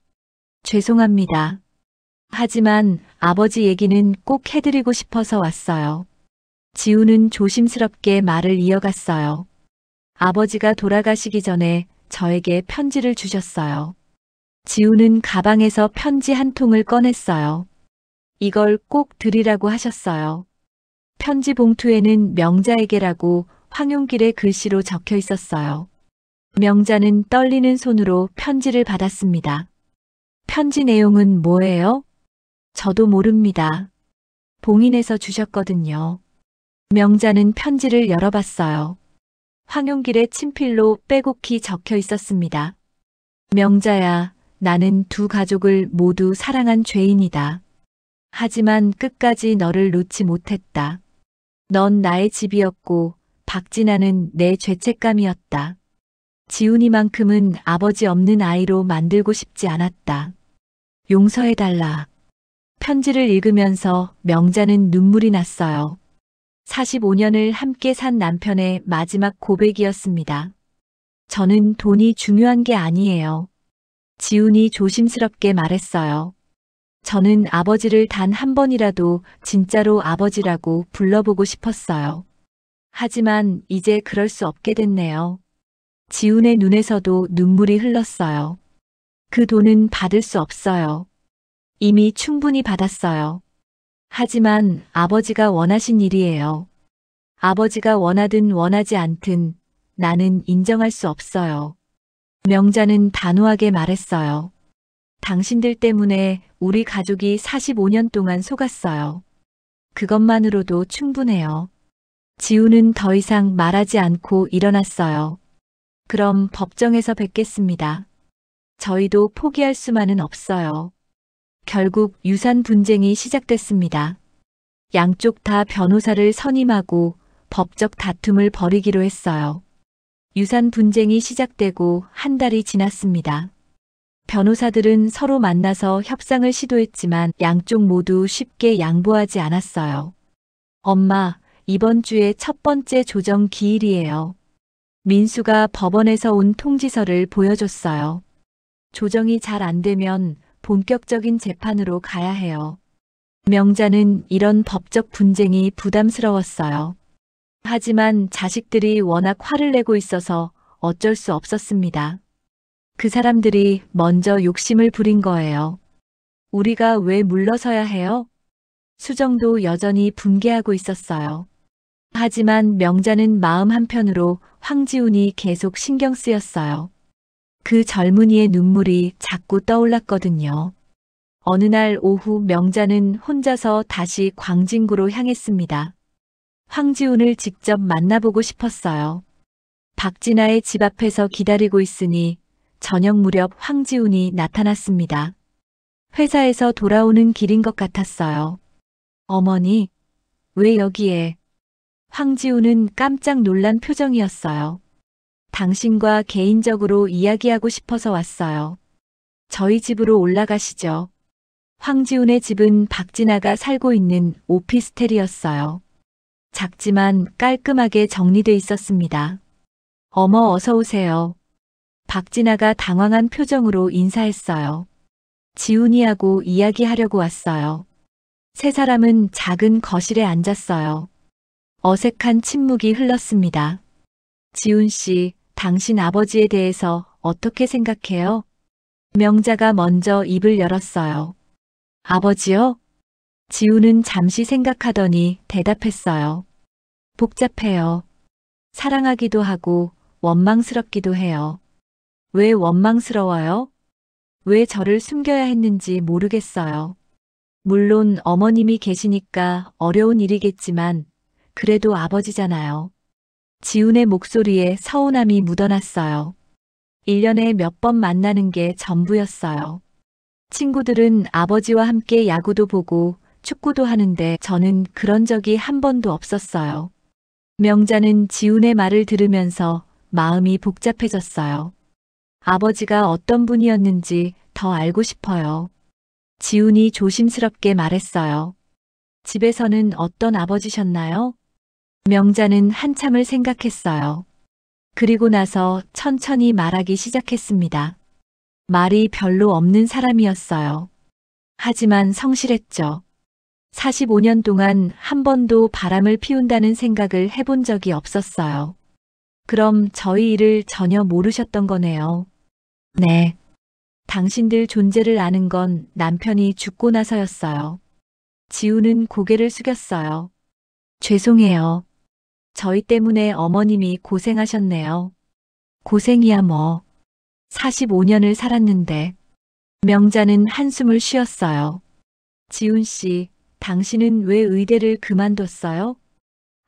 죄송합니다. 하지만 아버지 얘기는 꼭 해드리고 싶어서 왔어요. 지훈은 조심스럽게 말을 이어갔어요. 아버지가 돌아가시기 전에 저에게 편지를 주셨어요. 지훈은 가방에서 편지 한 통을 꺼냈어요. 이걸 꼭 드리라고 하셨어요. 편지 봉투에는 명자에게라고 황용길의 글씨로 적혀 있었어요. 명자는 떨리는 손으로 편지를 받았습니다. 편지 내용은 뭐예요? 저도 모릅니다. 봉인해서 주셨거든요. 명자는 편지를 열어봤어요. 황용길의 친필로 빼곡히 적혀 있었습니다. 명자야, 나는 두 가족을 모두 사랑한 죄인이다. 하지만 끝까지 너를 놓지 못했다. 넌 나의 집이었고 박진아는 내 죄책감이었다. 지훈이만큼은 아버지 없는 아이로 만들고 싶지 않았다. 용서해달라. 편지를 읽으면서 명자는 눈물이 났어요. 45년을 함께 산 남편의 마지막 고백이었습니다. 저는 돈이 중요한 게 아니에요. 지훈이 조심스럽게 말했어요. 저는 아버지를 단 한 번이라도 진짜로 아버지라고 불러보고 싶었어요. 하지만 이제 그럴 수 없게 됐네요. 지훈의 눈에서도 눈물이 흘렀어요. 그 돈은 받을 수 없어요. 이미 충분히 받았어요. 하지만 아버지가 원하신 일이에요. 아버지가 원하든 원하지 않든 나는 인정할 수 없어요. 명자는 단호하게 말했어요. 당신들 때문에 우리 가족이 45년 동안 속았어요. 그것만으로도 충분해요. 지훈은 더 이상 말하지 않고 일어났어요. 그럼 법정에서 뵙겠습니다. 저희도 포기할 수만은 없어요. 결국 유산 분쟁이 시작됐습니다. 양쪽 다 변호사를 선임하고 법적 다툼을 벌이기로 했어요. 유산 분쟁이 시작되고 한 달이 지났습니다. 변호사들은 서로 만나서 협상을 시도했지만 양쪽 모두 쉽게 양보하지 않았어요. 엄마, 이번 주에 첫 번째 조정 기일이에요. 민수가 법원에서 온 통지서를 보여줬어요. 조정이 잘 안 되면 본격적인 재판으로 가야 해요. 명자는 이런 법적 분쟁이 부담스러웠어요. 하지만 자식들이 워낙 화를 내고 있어서 어쩔 수 없었습니다. 그 사람들이 먼저 욕심을 부린 거예요. 우리가 왜 물러서야 해요? 수정도 여전히 분개하고 있었어요. 하지만 명자는 마음 한편으로 황지훈이 계속 신경 쓰였어요. 그 젊은이의 눈물이 자꾸 떠올랐거든요. 어느 날 오후 명자는 혼자서 다시 광진구로 향했습니다. 황지훈을 직접 만나보고 싶었어요. 박진아의 집 앞에서 기다리고 있으니 저녁 무렵 황지훈이 나타났습니다. 회사에서 돌아오는 길인 것 같았어요. 어머니, 왜 여기에? 황지훈은 깜짝 놀란 표정이었어요. 당신과 개인적으로 이야기하고 싶어서 왔어요. 저희 집으로 올라가시죠. 황지훈의 집은 박진아가 살고 있는 오피스텔이었어요. 작지만 깔끔하게 정리돼 있었습니다. 어머, 어서 오세요. 박진아가 당황한 표정으로 인사했어요. 지훈이하고 이야기하려고 왔어요. 세 사람은 작은 거실에 앉았어요. 어색한 침묵이 흘렀습니다. 지훈 씨, 당신 아버지에 대해서 어떻게 생각해요? 명자가 먼저 입을 열었어요. 아버지요? 지우는 잠시 생각하더니 대답했어요. 복잡해요. 사랑하기도 하고 원망스럽기도 해요. 왜 원망스러워요? 왜 저를 숨겨야 했는지 모르겠어요. 물론 어머님이 계시니까 어려운 일이겠지만 그래도 아버지잖아요. 지훈의 목소리에 서운함이 묻어났어요. 1년에 몇 번 만나는 게 전부였어요. 친구들은 아버지와 함께 야구도 보고 축구도 하는데 저는 그런 적이 한 번도 없었어요. 명자는 지훈의 말을 들으면서 마음이 복잡해졌어요. 아버지가 어떤 분이었는지 더 알고 싶어요. 지훈이 조심스럽게 말했어요. 집에서는 어떤 아버지셨나요? 명자는 한참을 생각했어요. 그리고 나서 천천히 말하기 시작했습니다. 말이 별로 없는 사람이었어요. 하지만 성실했죠. 45년 동안 한 번도 바람을 피운다는 생각을 해본 적이 없었어요. 그럼 저희 일을 전혀 모르셨던 거네요. 네. 당신들 존재를 아는 건 남편이 죽고 나서였어요. 지우는 고개를 숙였어요. 죄송해요. 저희 때문에 어머님이 고생하셨네요. 고생이야 뭐. 45년을 살았는데. 명자는 한숨을 쉬었어요. 지훈 씨, 당신은 왜 의대를 그만뒀어요?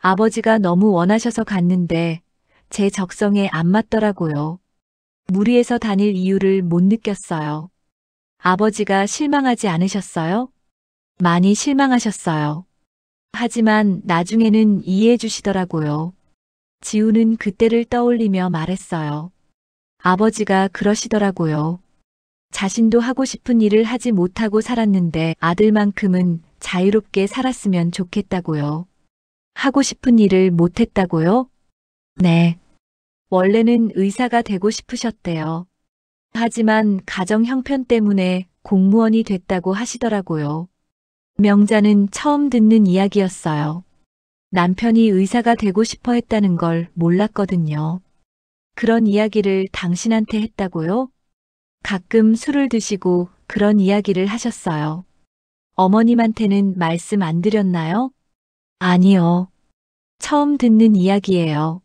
아버지가 너무 원하셔서 갔는데 제 적성에 안 맞더라고요. 무리해서 다닐 이유를 못 느꼈어요. 아버지가 실망하지 않으셨어요? 많이 실망하셨어요. 하지만 나중에는 이해해 주시더라고요. 지우는 그때를 떠올리며 말했어요. 아버지가 그러시더라고요. 자신도 하고 싶은 일을 하지 못하고 살았는데 아들만큼은 자유롭게 살았으면 좋겠다고요. 하고 싶은 일을 못했다고요? 네. 원래는 의사가 되고 싶으셨대요. 하지만 가정 형편 때문에 공무원이 됐다고 하시더라고요. 명자는 처음 듣는 이야기였어요. 남편이 의사가 되고 싶어 했다는 걸 몰랐거든요. 그런 이야기를 당신한테 했다고요? 가끔 술을 드시고 그런 이야기를 하셨어요. 어머님한테는 말씀 안 드렸나요? 아니요. 처음 듣는 이야기예요.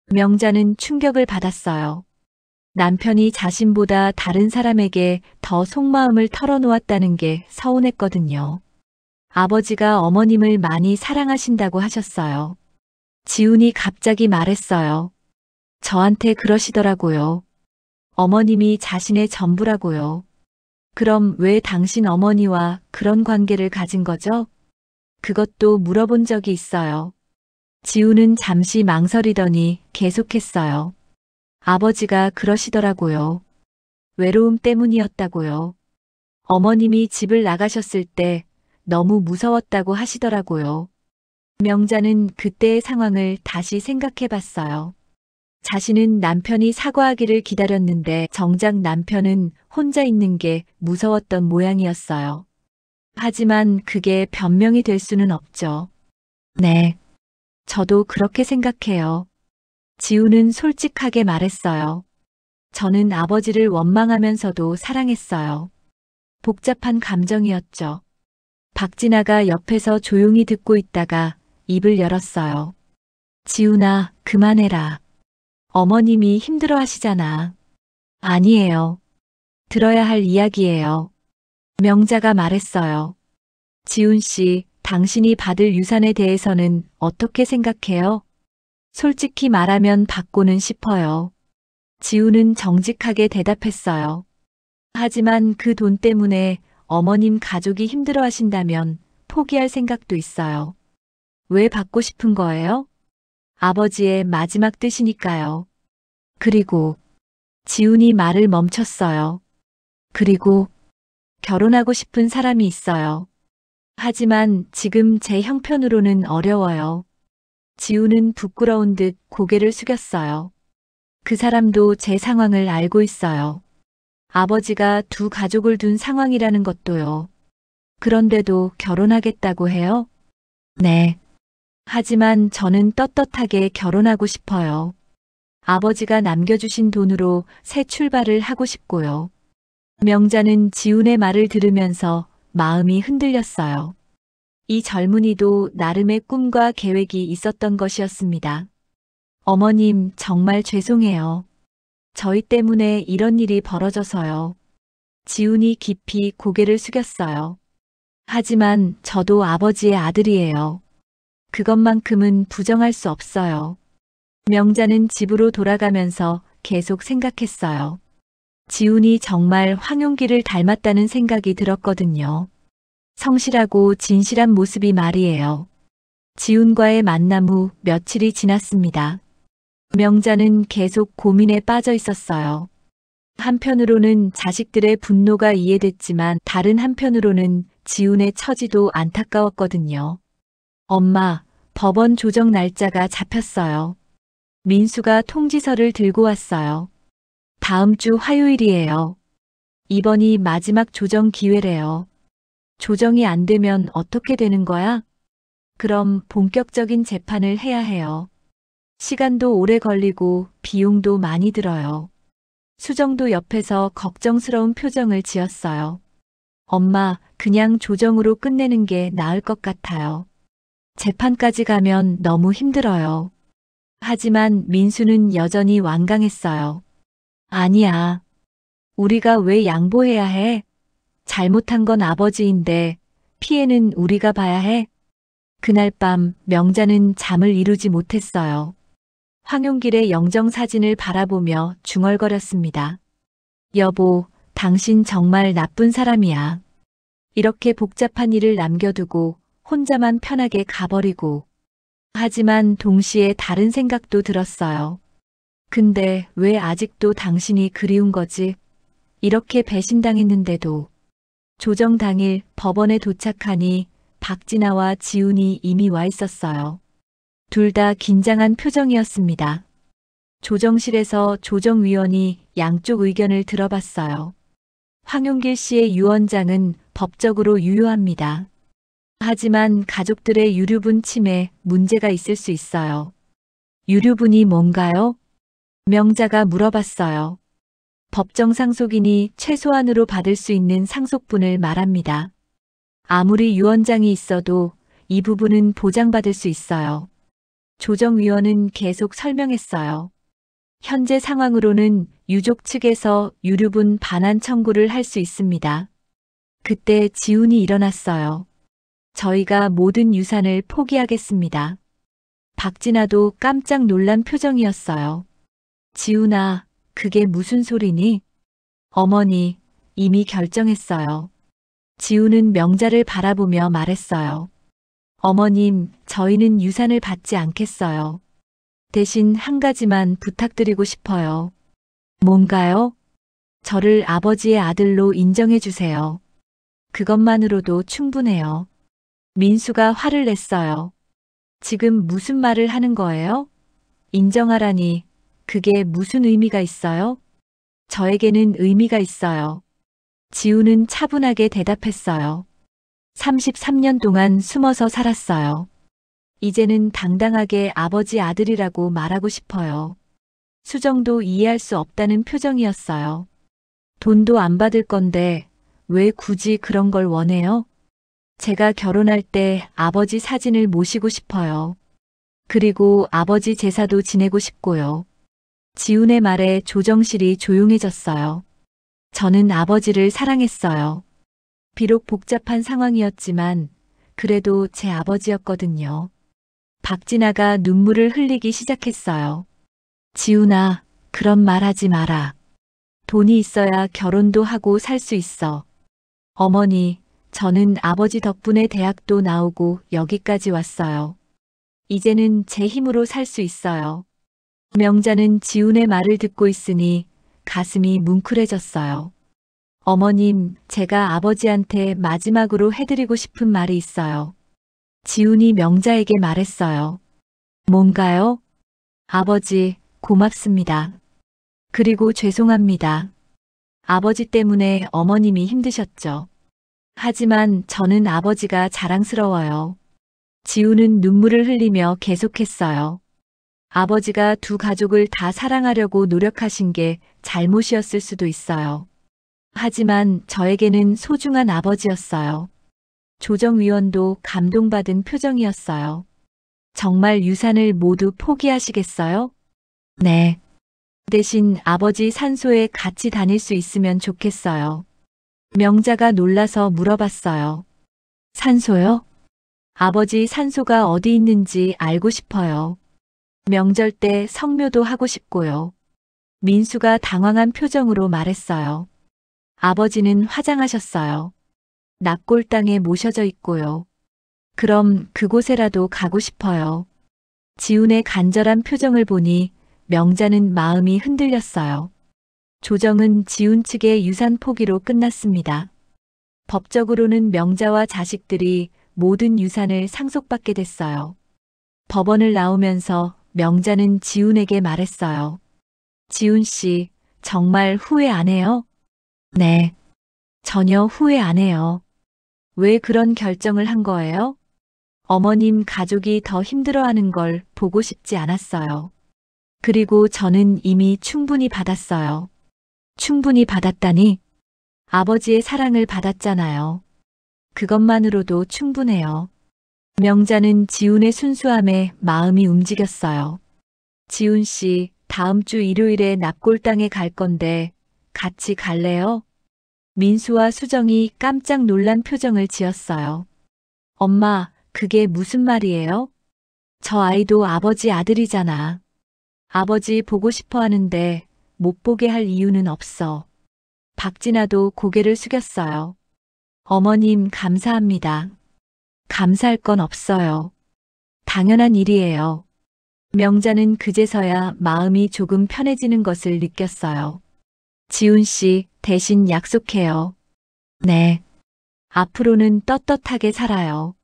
명자는 충격을 받았어요. 남편이 자신보다 다른 사람에게 더 속마음을 털어놓았다는 게 서운했거든요. 아버지가 어머님을 많이 사랑하신다고 하셨어요. 지훈이 갑자기 말했어요. 저한테 그러시더라고요. 어머님이 자신의 전부라고요. 그럼 왜 당신 어머니와 그런 관계를 가진 거죠? 그것도 물어본 적이 있어요. 지우는 잠시 망설이더니 계속했어요. 아버지가 그러시더라고요. 외로움 때문이었다고요. 어머님이 집을 나가셨을 때 너무 무서웠다고 하시더라고요. 명자는 그때의 상황을 다시 생각해 봤어요. 자신은 남편이 사과하기를 기다렸는데 정작 남편은 혼자 있는 게 무서웠던 모양이었어요. 하지만 그게 변명이 될 수는 없죠. 네. 저도 그렇게 생각해요. 지우는 솔직하게 말했어요. 저는 아버지를 원망하면서도 사랑했어요. 복잡한 감정이었죠. 박진아가 옆에서 조용히 듣고 있다가 입을 열었어요. 지훈아, 그만해라. 어머님이 힘들어 하시잖아. 아니에요. 들어야 할 이야기예요. 명자가 말했어요. 지훈 씨, 당신이 받을 유산에 대해서는 어떻게 생각해요? 솔직히 말하면 받고는 싶어요. 지우는 정직하게 대답했어요. 하지만 그 돈 때문에 어머님 가족이 힘들어 하신다면 포기할 생각도 있어요. 왜 받고 싶은 거예요? 아버지의 마지막 뜻이니까요. 그리고 지훈이 말을 멈췄어요. 그리고 결혼하고 싶은 사람이 있어요. 하지만 지금 제 형편으로는 어려워요. 지우는 부끄러운 듯 고개를 숙였어요. 그 사람도 제 상황을 알고 있어요. 아버지가 두 가족을 둔 상황이라는 것도요. 그런데도 결혼하겠다고 해요? 네. 하지만 저는 떳떳하게 결혼하고 싶어요. 아버지가 남겨주신 돈으로 새 출발을 하고 싶고요. 명자는 지훈의 말을 들으면서 마음이 흔들렸어요. 이 젊은이도 나름의 꿈과 계획이 있었던 것이었습니다. 어머님, 정말 죄송해요. 저희 때문에 이런 일이 벌어져서요. 지훈이 깊이 고개를 숙였어요. 하지만 저도 아버지의 아들이에요. 그것만큼은 부정할 수 없어요. 명자는 집으로 돌아가면서 계속 생각했어요. 지훈이 정말 황용기를 닮았다는 생각이 들었거든요. 성실하고 진실한 모습이 말이에요. 지훈과의 만남 후 며칠이 지났습니다. 명자는 계속 고민에 빠져 있었어요. 한편으로는 자식들의 분노가 이해됐지만 다른 한편으로는 지훈의 처지도 안타까웠거든요. 엄마, 법원 조정 날짜가 잡혔어요. 민수가 통지서를 들고 왔어요. 다음 주 화요일이에요. 이번이 마지막 조정 기회래요. 조정이 안 되면 어떻게 되는 거야? 그럼 본격적인 재판을 해야 해요. 시간도 오래 걸리고 비용도 많이 들어요. 수정도 옆에서 걱정스러운 표정을 지었어요. 엄마, 그냥 조정으로 끝내는 게 나을 것 같아요. 재판까지 가면 너무 힘들어요. 하지만 민수는 여전히 완강했어요. 아니야. 우리가 왜 양보해야 해? 잘못한 건 아버지인데 피해는 우리가 봐야 해. 그날 밤 명자는 잠을 이루지 못했어요. 황용길의 영정사진을 바라보며 중얼거렸습니다. 여보, 당신 정말 나쁜 사람이야. 이렇게 복잡한 일을 남겨두고 혼자만 편하게 가버리고. 하지만 동시에 다른 생각도 들었어요. 근데 왜 아직도 당신이 그리운 거지? 이렇게 배신당했는데도. 조정 당일 법원에 도착하니 박진아와 지훈이 이미 와 있었어요. 둘 다 긴장한 표정이었습니다. 조정실에서 조정위원이 양쪽 의견을 들어봤어요. 황용길 씨의 유언장은 법적으로 유효합니다. 하지만 가족들의 유류분 침해에 문제가 있을 수 있어요. 유류분이 뭔가요? 명자가 물어봤어요. 법정 상속인이 최소한으로 받을 수 있는 상속분을 말합니다. 아무리 유언장이 있어도 이 부분은 보장받을 수 있어요. 조정위원은 계속 설명했어요. 현재 상황으로는 유족 측에서 유류분 반환 청구를 할 수 있습니다. 그때 지훈이 일어났어요. 저희가 모든 유산을 포기하겠습니다. 박진아도 깜짝 놀란 표정이었어요. 지훈아, 그게 무슨 소리니? 어머니, 이미 결정했어요. 지훈은 명자를 바라보며 말했어요. 어머님, 저희는 유산을 받지 않겠어요. 대신 한 가지만 부탁드리고 싶어요. 뭔가요? 저를 아버지의 아들로 인정해 주세요. 그것만으로도 충분해요. 민수가 화를 냈어요. 지금 무슨 말을 하는 거예요? 인정하라니, 그게 무슨 의미가 있어요? 저에게는 의미가 있어요. 지훈은 차분하게 대답했어요. 33년 동안 숨어서 살았어요. 이제는 당당하게 아버지 아들이라고 말하고 싶어요. 수정도 이해할 수 없다는 표정이었어요. 돈도 안 받을 건데 왜 굳이 그런 걸 원해요? 제가 결혼할 때 아버지 사진을 모시고 싶어요. 그리고 아버지 제사도 지내고 싶고요. 지훈의 말에 조정실이 조용해졌어요. 저는 아버지를 사랑했어요. 비록 복잡한 상황이었지만 그래도 제 아버지였거든요. 박진아가 눈물을 흘리기 시작했어요. 지훈아, 그런 말 하지 마라. 돈이 있어야 결혼도 하고 살 수 있어. 어머니, 저는 아버지 덕분에 대학도 나오고 여기까지 왔어요. 이제는 제 힘으로 살 수 있어요. 명자는 지훈의 말을 듣고 있으니 가슴이 뭉클해졌어요. 어머님, 제가 아버지한테 마지막으로 해드리고 싶은 말이 있어요. 지훈이 명자에게 말했어요. 뭔가요? 아버지, 고맙습니다. 그리고 죄송합니다. 아버지 때문에 어머님이 힘드셨죠. 하지만 저는 아버지가 자랑스러워요. 지훈은 눈물을 흘리며 계속했어요. 아버지가 두 가족을 다 사랑하려고 노력하신 게 잘못이었을 수도 있어요. 하지만 저에게는 소중한 아버지였어요. 조정위원도 감동받은 표정이었어요. 정말 유산을 모두 포기하시겠어요? 네. 대신 아버지 산소에 같이 다닐 수 있으면 좋겠어요. 명자가 놀라서 물어봤어요. 산소요? 아버지 산소가 어디 있는지 알고 싶어요. 명절 때 성묘도 하고 싶고요. 민수가 당황한 표정으로 말했어요. 아버지는 화장하셨어요. 납골당에 모셔져 있고요. 그럼 그곳에라도 가고 싶어요. 지훈의 간절한 표정을 보니 명자는 마음이 흔들렸어요. 조정은 지훈 측의 유산 포기로 끝났습니다. 법적으로는 명자와 자식들이 모든 유산을 상속받게 됐어요. 법원을 나오면서 명자는 지훈에게 말했어요. 지훈 씨, 정말 후회 안 해요? 네. 전혀 후회 안 해요. 왜 그런 결정을 한 거예요? 어머님 가족이 더 힘들어하는 걸 보고 싶지 않았어요. 그리고 저는 이미 충분히 받았어요. 충분히 받았다니? 아버지의 사랑을 받았잖아요. 그것만으로도 충분해요. 명자는 지훈의 순수함에 마음이 움직였어요. 지훈 씨, 다음 주 일요일에 납골당에 갈 건데 같이 갈래요? 민수와 수정이 깜짝 놀란 표정을 지었어요. 엄마, 그게 무슨 말이에요? 저 아이도 아버지 아들이잖아. 아버지 보고 싶어 하는데 못 보게 할 이유는 없어. 박진아도 고개를 숙였어요. 어머님 감사합니다. 감사할 건 없어요. 당연한 일이에요. 명자는 그제서야 마음이 조금 편해지는 것을 느꼈어요. 지훈 씨, 대신 약속해요. 네. 앞으로는 떳떳하게 살아요.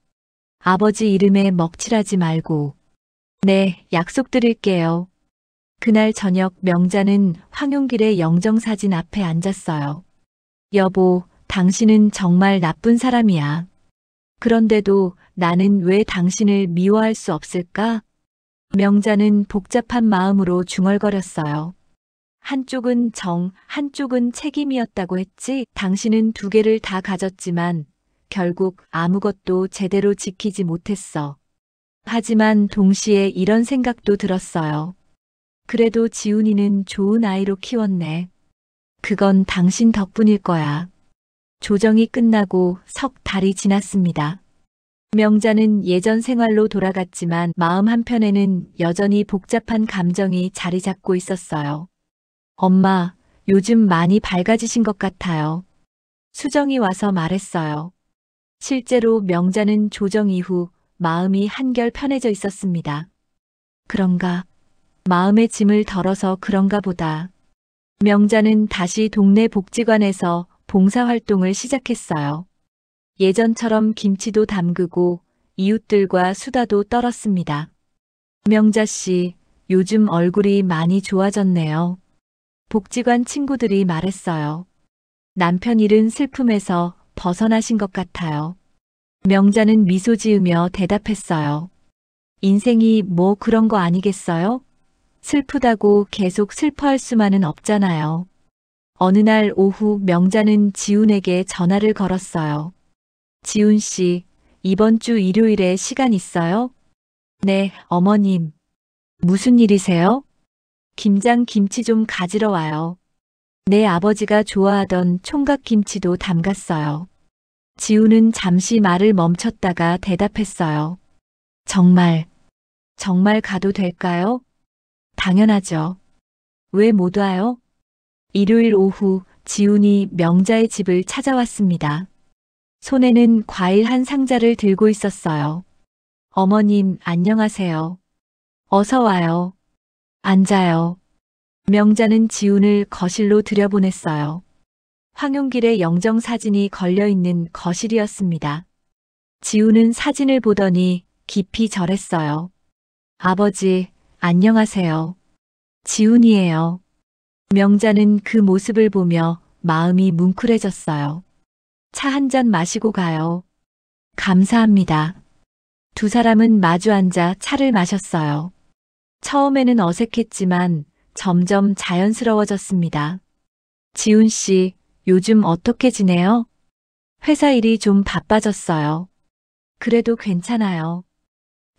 아버지 이름에 먹칠하지 말고. 네, 약속드릴게요. 그날 저녁 명자는 황용길의 영정사진 앞에 앉았어요. 여보, 당신은 정말 나쁜 사람이야. 그런데도 나는 왜 당신을 미워할 수 없을까? 명자는 복잡한 마음으로 중얼거렸어요. 한쪽은 정, 한쪽은 책임이었다고 했지. 당신은 두 개를 다 가졌지만 결국 아무것도 제대로 지키지 못했어. 하지만 동시에 이런 생각도 들었어요. 그래도 지훈이는 좋은 아이로 키웠네. 그건 당신 덕분일 거야. 조정이 끝나고 석 달이 지났습니다. 명자는 예전 생활로 돌아갔지만 마음 한편에는 여전히 복잡한 감정이 자리 잡고 있었어요. 엄마, 요즘 많이 밝아지신 것 같아요. 수정이 와서 말했어요. 실제로 명자는 조정 이후 마음이 한결 편해져 있었습니다. 그런가? 마음의 짐을 덜어서 그런가 보다. 명자는 다시 동네 복지관에서 봉사활동을 시작했어요. 예전처럼 김치도 담그고 이웃들과 수다도 떨었습니다. 명자 씨, 요즘 얼굴이 많이 좋아졌네요. 복지관 친구들이 말했어요. 남편 잃은 슬픔에서 벗어나신 것 같아요. 명자는 미소 지으며 대답했어요. 인생이 뭐 그런 거 아니겠어요? 슬프다고 계속 슬퍼할 수만은 없잖아요. 어느 날 오후 명자는 지훈에게 전화를 걸었어요. 지훈 씨, 이번 주 일요일에 시간 있어요? 네, 어머님. 무슨 일이세요? 김장 김치 좀 가지러 와요. 내 아버지가 좋아하던 총각김치도 담갔어요. 지훈은 잠시 말을 멈췄다가 대답했어요. 정말 가도 될까요? 당연하죠. 왜 못 와요? 일요일 오후 지훈이 명자의 집을 찾아왔습니다. 손에는 과일 한 상자를 들고 있었어요. 어머님, 안녕하세요. 어서 와요. 앉아요. 명자는 지훈을 거실로 들여보냈어요. 황용길의 영정사진이 걸려있는 거실이었습니다. 지훈은 사진을 보더니 깊이 절했어요. 아버지, 안녕하세요. 지훈이에요. 명자는 그 모습을 보며 마음이 뭉클해졌어요. 차 한 잔 마시고 가요. 감사합니다. 두 사람은 마주 앉아 차를 마셨어요. 처음에는 어색했지만 점점 자연스러워졌습니다. 지훈 씨, 요즘 어떻게 지내요? 회사 일이 좀 바빠졌어요. 그래도 괜찮아요.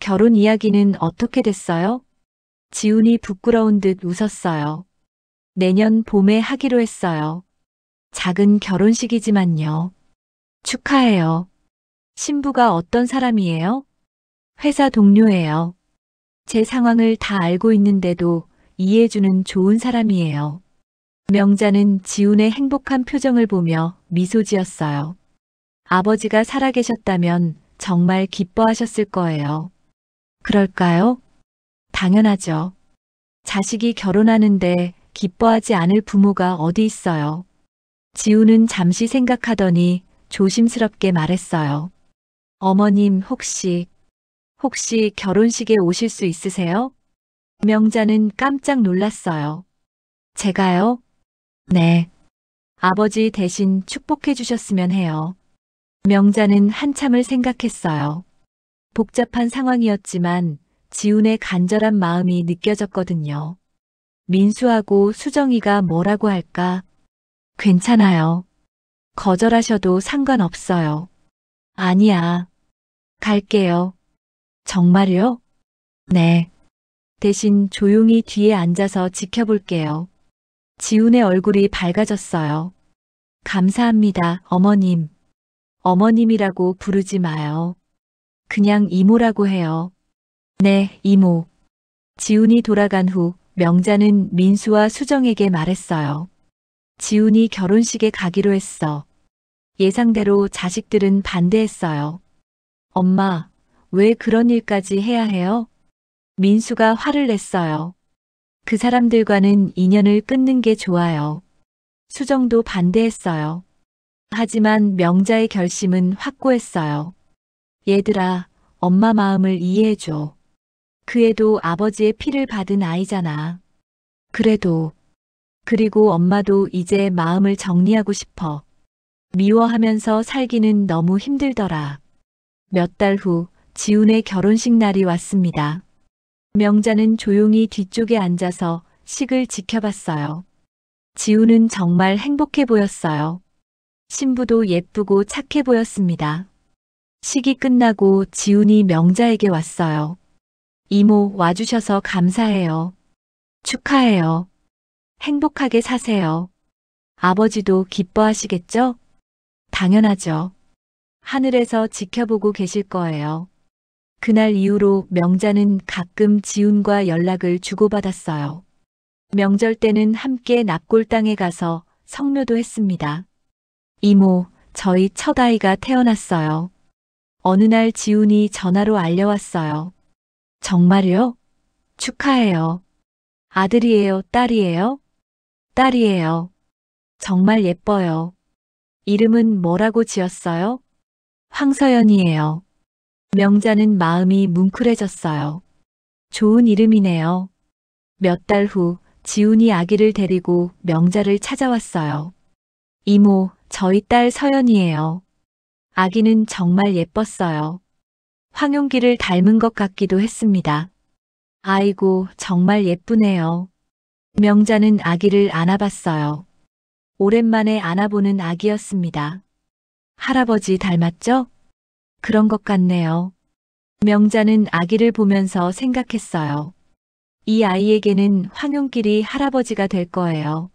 결혼 이야기는 어떻게 됐어요? 지훈이 부끄러운 듯 웃었어요. 내년 봄에 하기로 했어요. 작은 결혼식이지만요. 축하해요. 신부가 어떤 사람이에요? 회사 동료예요. 제 상황을 다 알고 있는데도 이해해주는 좋은 사람이에요. 명자는 지훈의 행복한 표정을 보며 미소 지었어요. 아버지가 살아계셨다면 정말 기뻐하셨을 거예요. 그럴까요? 당연하죠. 자식이 결혼하는데 기뻐하지 않을 부모가 어디 있어요. 지훈은 잠시 생각하더니 조심스럽게 말했어요. 어머님 혹시 결혼식에 오실 수 있으세요? 명자는 깜짝 놀랐어요. 제가요? 네. 아버지 대신 축복해 주셨으면 해요. 명자는 한참을 생각했어요. 복잡한 상황이었지만 지훈의 간절한 마음이 느껴졌거든요. 민수하고 수정이가 뭐라고 할까? 괜찮아요. 거절하셔도 상관없어요. 아니야. 갈게요. 정말요? 네. 대신 조용히 뒤에 앉아서 지켜볼게요. 지훈의 얼굴이 밝아졌어요. 감사합니다, 어머님. 어머님이라고 부르지 마요. 그냥 이모라고 해요. 네, 이모. 지훈이 돌아간 후 명자는 민수와 수정에게 말했어요. 지훈이 결혼식에 가기로 했어. 예상대로 자식들은 반대했어요. 엄마, 왜 그런 일까지 해야 해요? 민수가 화를 냈어요. 그 사람들과는 인연을 끊는 게 좋아요. 수정도 반대했어요. 하지만 명자의 결심은 확고했어요. 얘들아, 엄마 마음을 이해해줘. 그 애도 아버지의 피를 받은 아이잖아. 그리고 엄마도 이제 마음을 정리하고 싶어. 미워하면서 살기는 너무 힘들더라. 몇 달 후 지훈의 결혼식 날이 왔습니다. 명자는 조용히 뒤쪽에 앉아서 식을 지켜봤어요. 지훈은 정말 행복해 보였어요. 신부도 예쁘고 착해 보였습니다. 식이 끝나고 지훈이 명자에게 왔어요. 이모 와주셔서 감사해요. 축하해요. 행복하게 사세요. 아버지도 기뻐하시겠죠? 당연하죠. 하늘에서 지켜보고 계실 거예요. 그날 이후로 명자는 가끔 지훈과 연락을 주고받았어요. 명절 때는 함께 납골당에 가서 성묘도 했습니다. 이모, 저희 첫 아이가 태어났어요. 어느 날 지훈이 전화로 알려왔어요. 정말요? 축하해요. 아들이에요, 딸이에요? 딸이에요. 정말 예뻐요. 이름은 뭐라고 지었어요? 황서연이에요. 명자는 마음이 뭉클해졌어요. 좋은 이름이네요. 몇 달 후 지훈이 아기를 데리고 명자를 찾아왔어요. 이모, 저희 딸 서연이에요. 아기는 정말 예뻤어요. 황용기를 닮은 것 같기도 했습니다. 아이고, 정말 예쁘네요. 명자는 아기를 안아봤어요. 오랜만에 안아보는 아기였습니다. 할아버지 닮았죠? 그런 것 같네요. 명자는 아기를 보면서 생각했어요. 이 아이에게는 황용길이 할아버지가 될 거예요.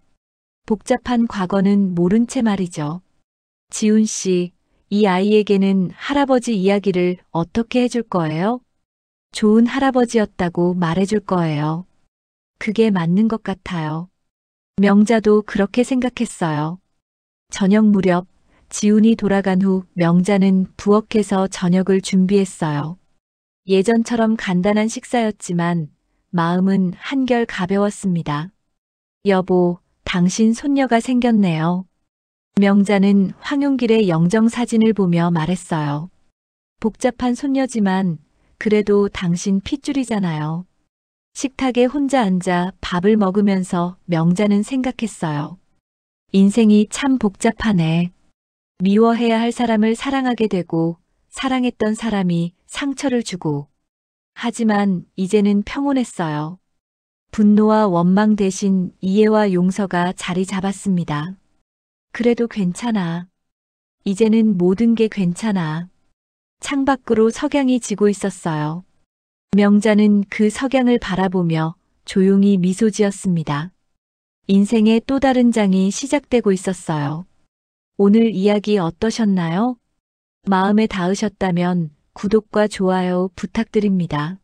복잡한 과거는 모른 채 말이죠. 지훈 씨, 이 아이에게는 할아버지 이야기를 어떻게 해줄 거예요? 좋은 할아버지였다고 말해줄 거예요. 그게 맞는 것 같아요. 명자도 그렇게 생각했어요. 저녁 무렵 지훈이 돌아간 후 명자는 부엌에서 저녁을 준비했어요. 예전처럼 간단한 식사였지만 마음은 한결 가벼웠습니다. 여보, 당신 손녀가 생겼네요. 명자는 황용길의 영정사진을 보며 말했어요. 복잡한 손녀지만 그래도 당신 핏줄이잖아요. 식탁에 혼자 앉아 밥을 먹으면서 명자는 생각했어요. 인생이 참 복잡하네. 미워해야 할 사람을 사랑하게 되고 사랑했던 사람이 상처를 주고. 하지만 이제는 평온했어요. 분노와 원망 대신 이해와 용서가 자리 잡았습니다. 그래도 괜찮아. 이제는 모든 게 괜찮아. 창밖으로 석양이 지고 있었어요. 명자는 그 석양을 바라보며 조용히 미소 지었습니다. 인생의 또 다른 장이 시작되고 있었어요. 오늘 이야기 어떠셨나요? 마음에 닿으셨다면 구독과 좋아요 부탁드립니다.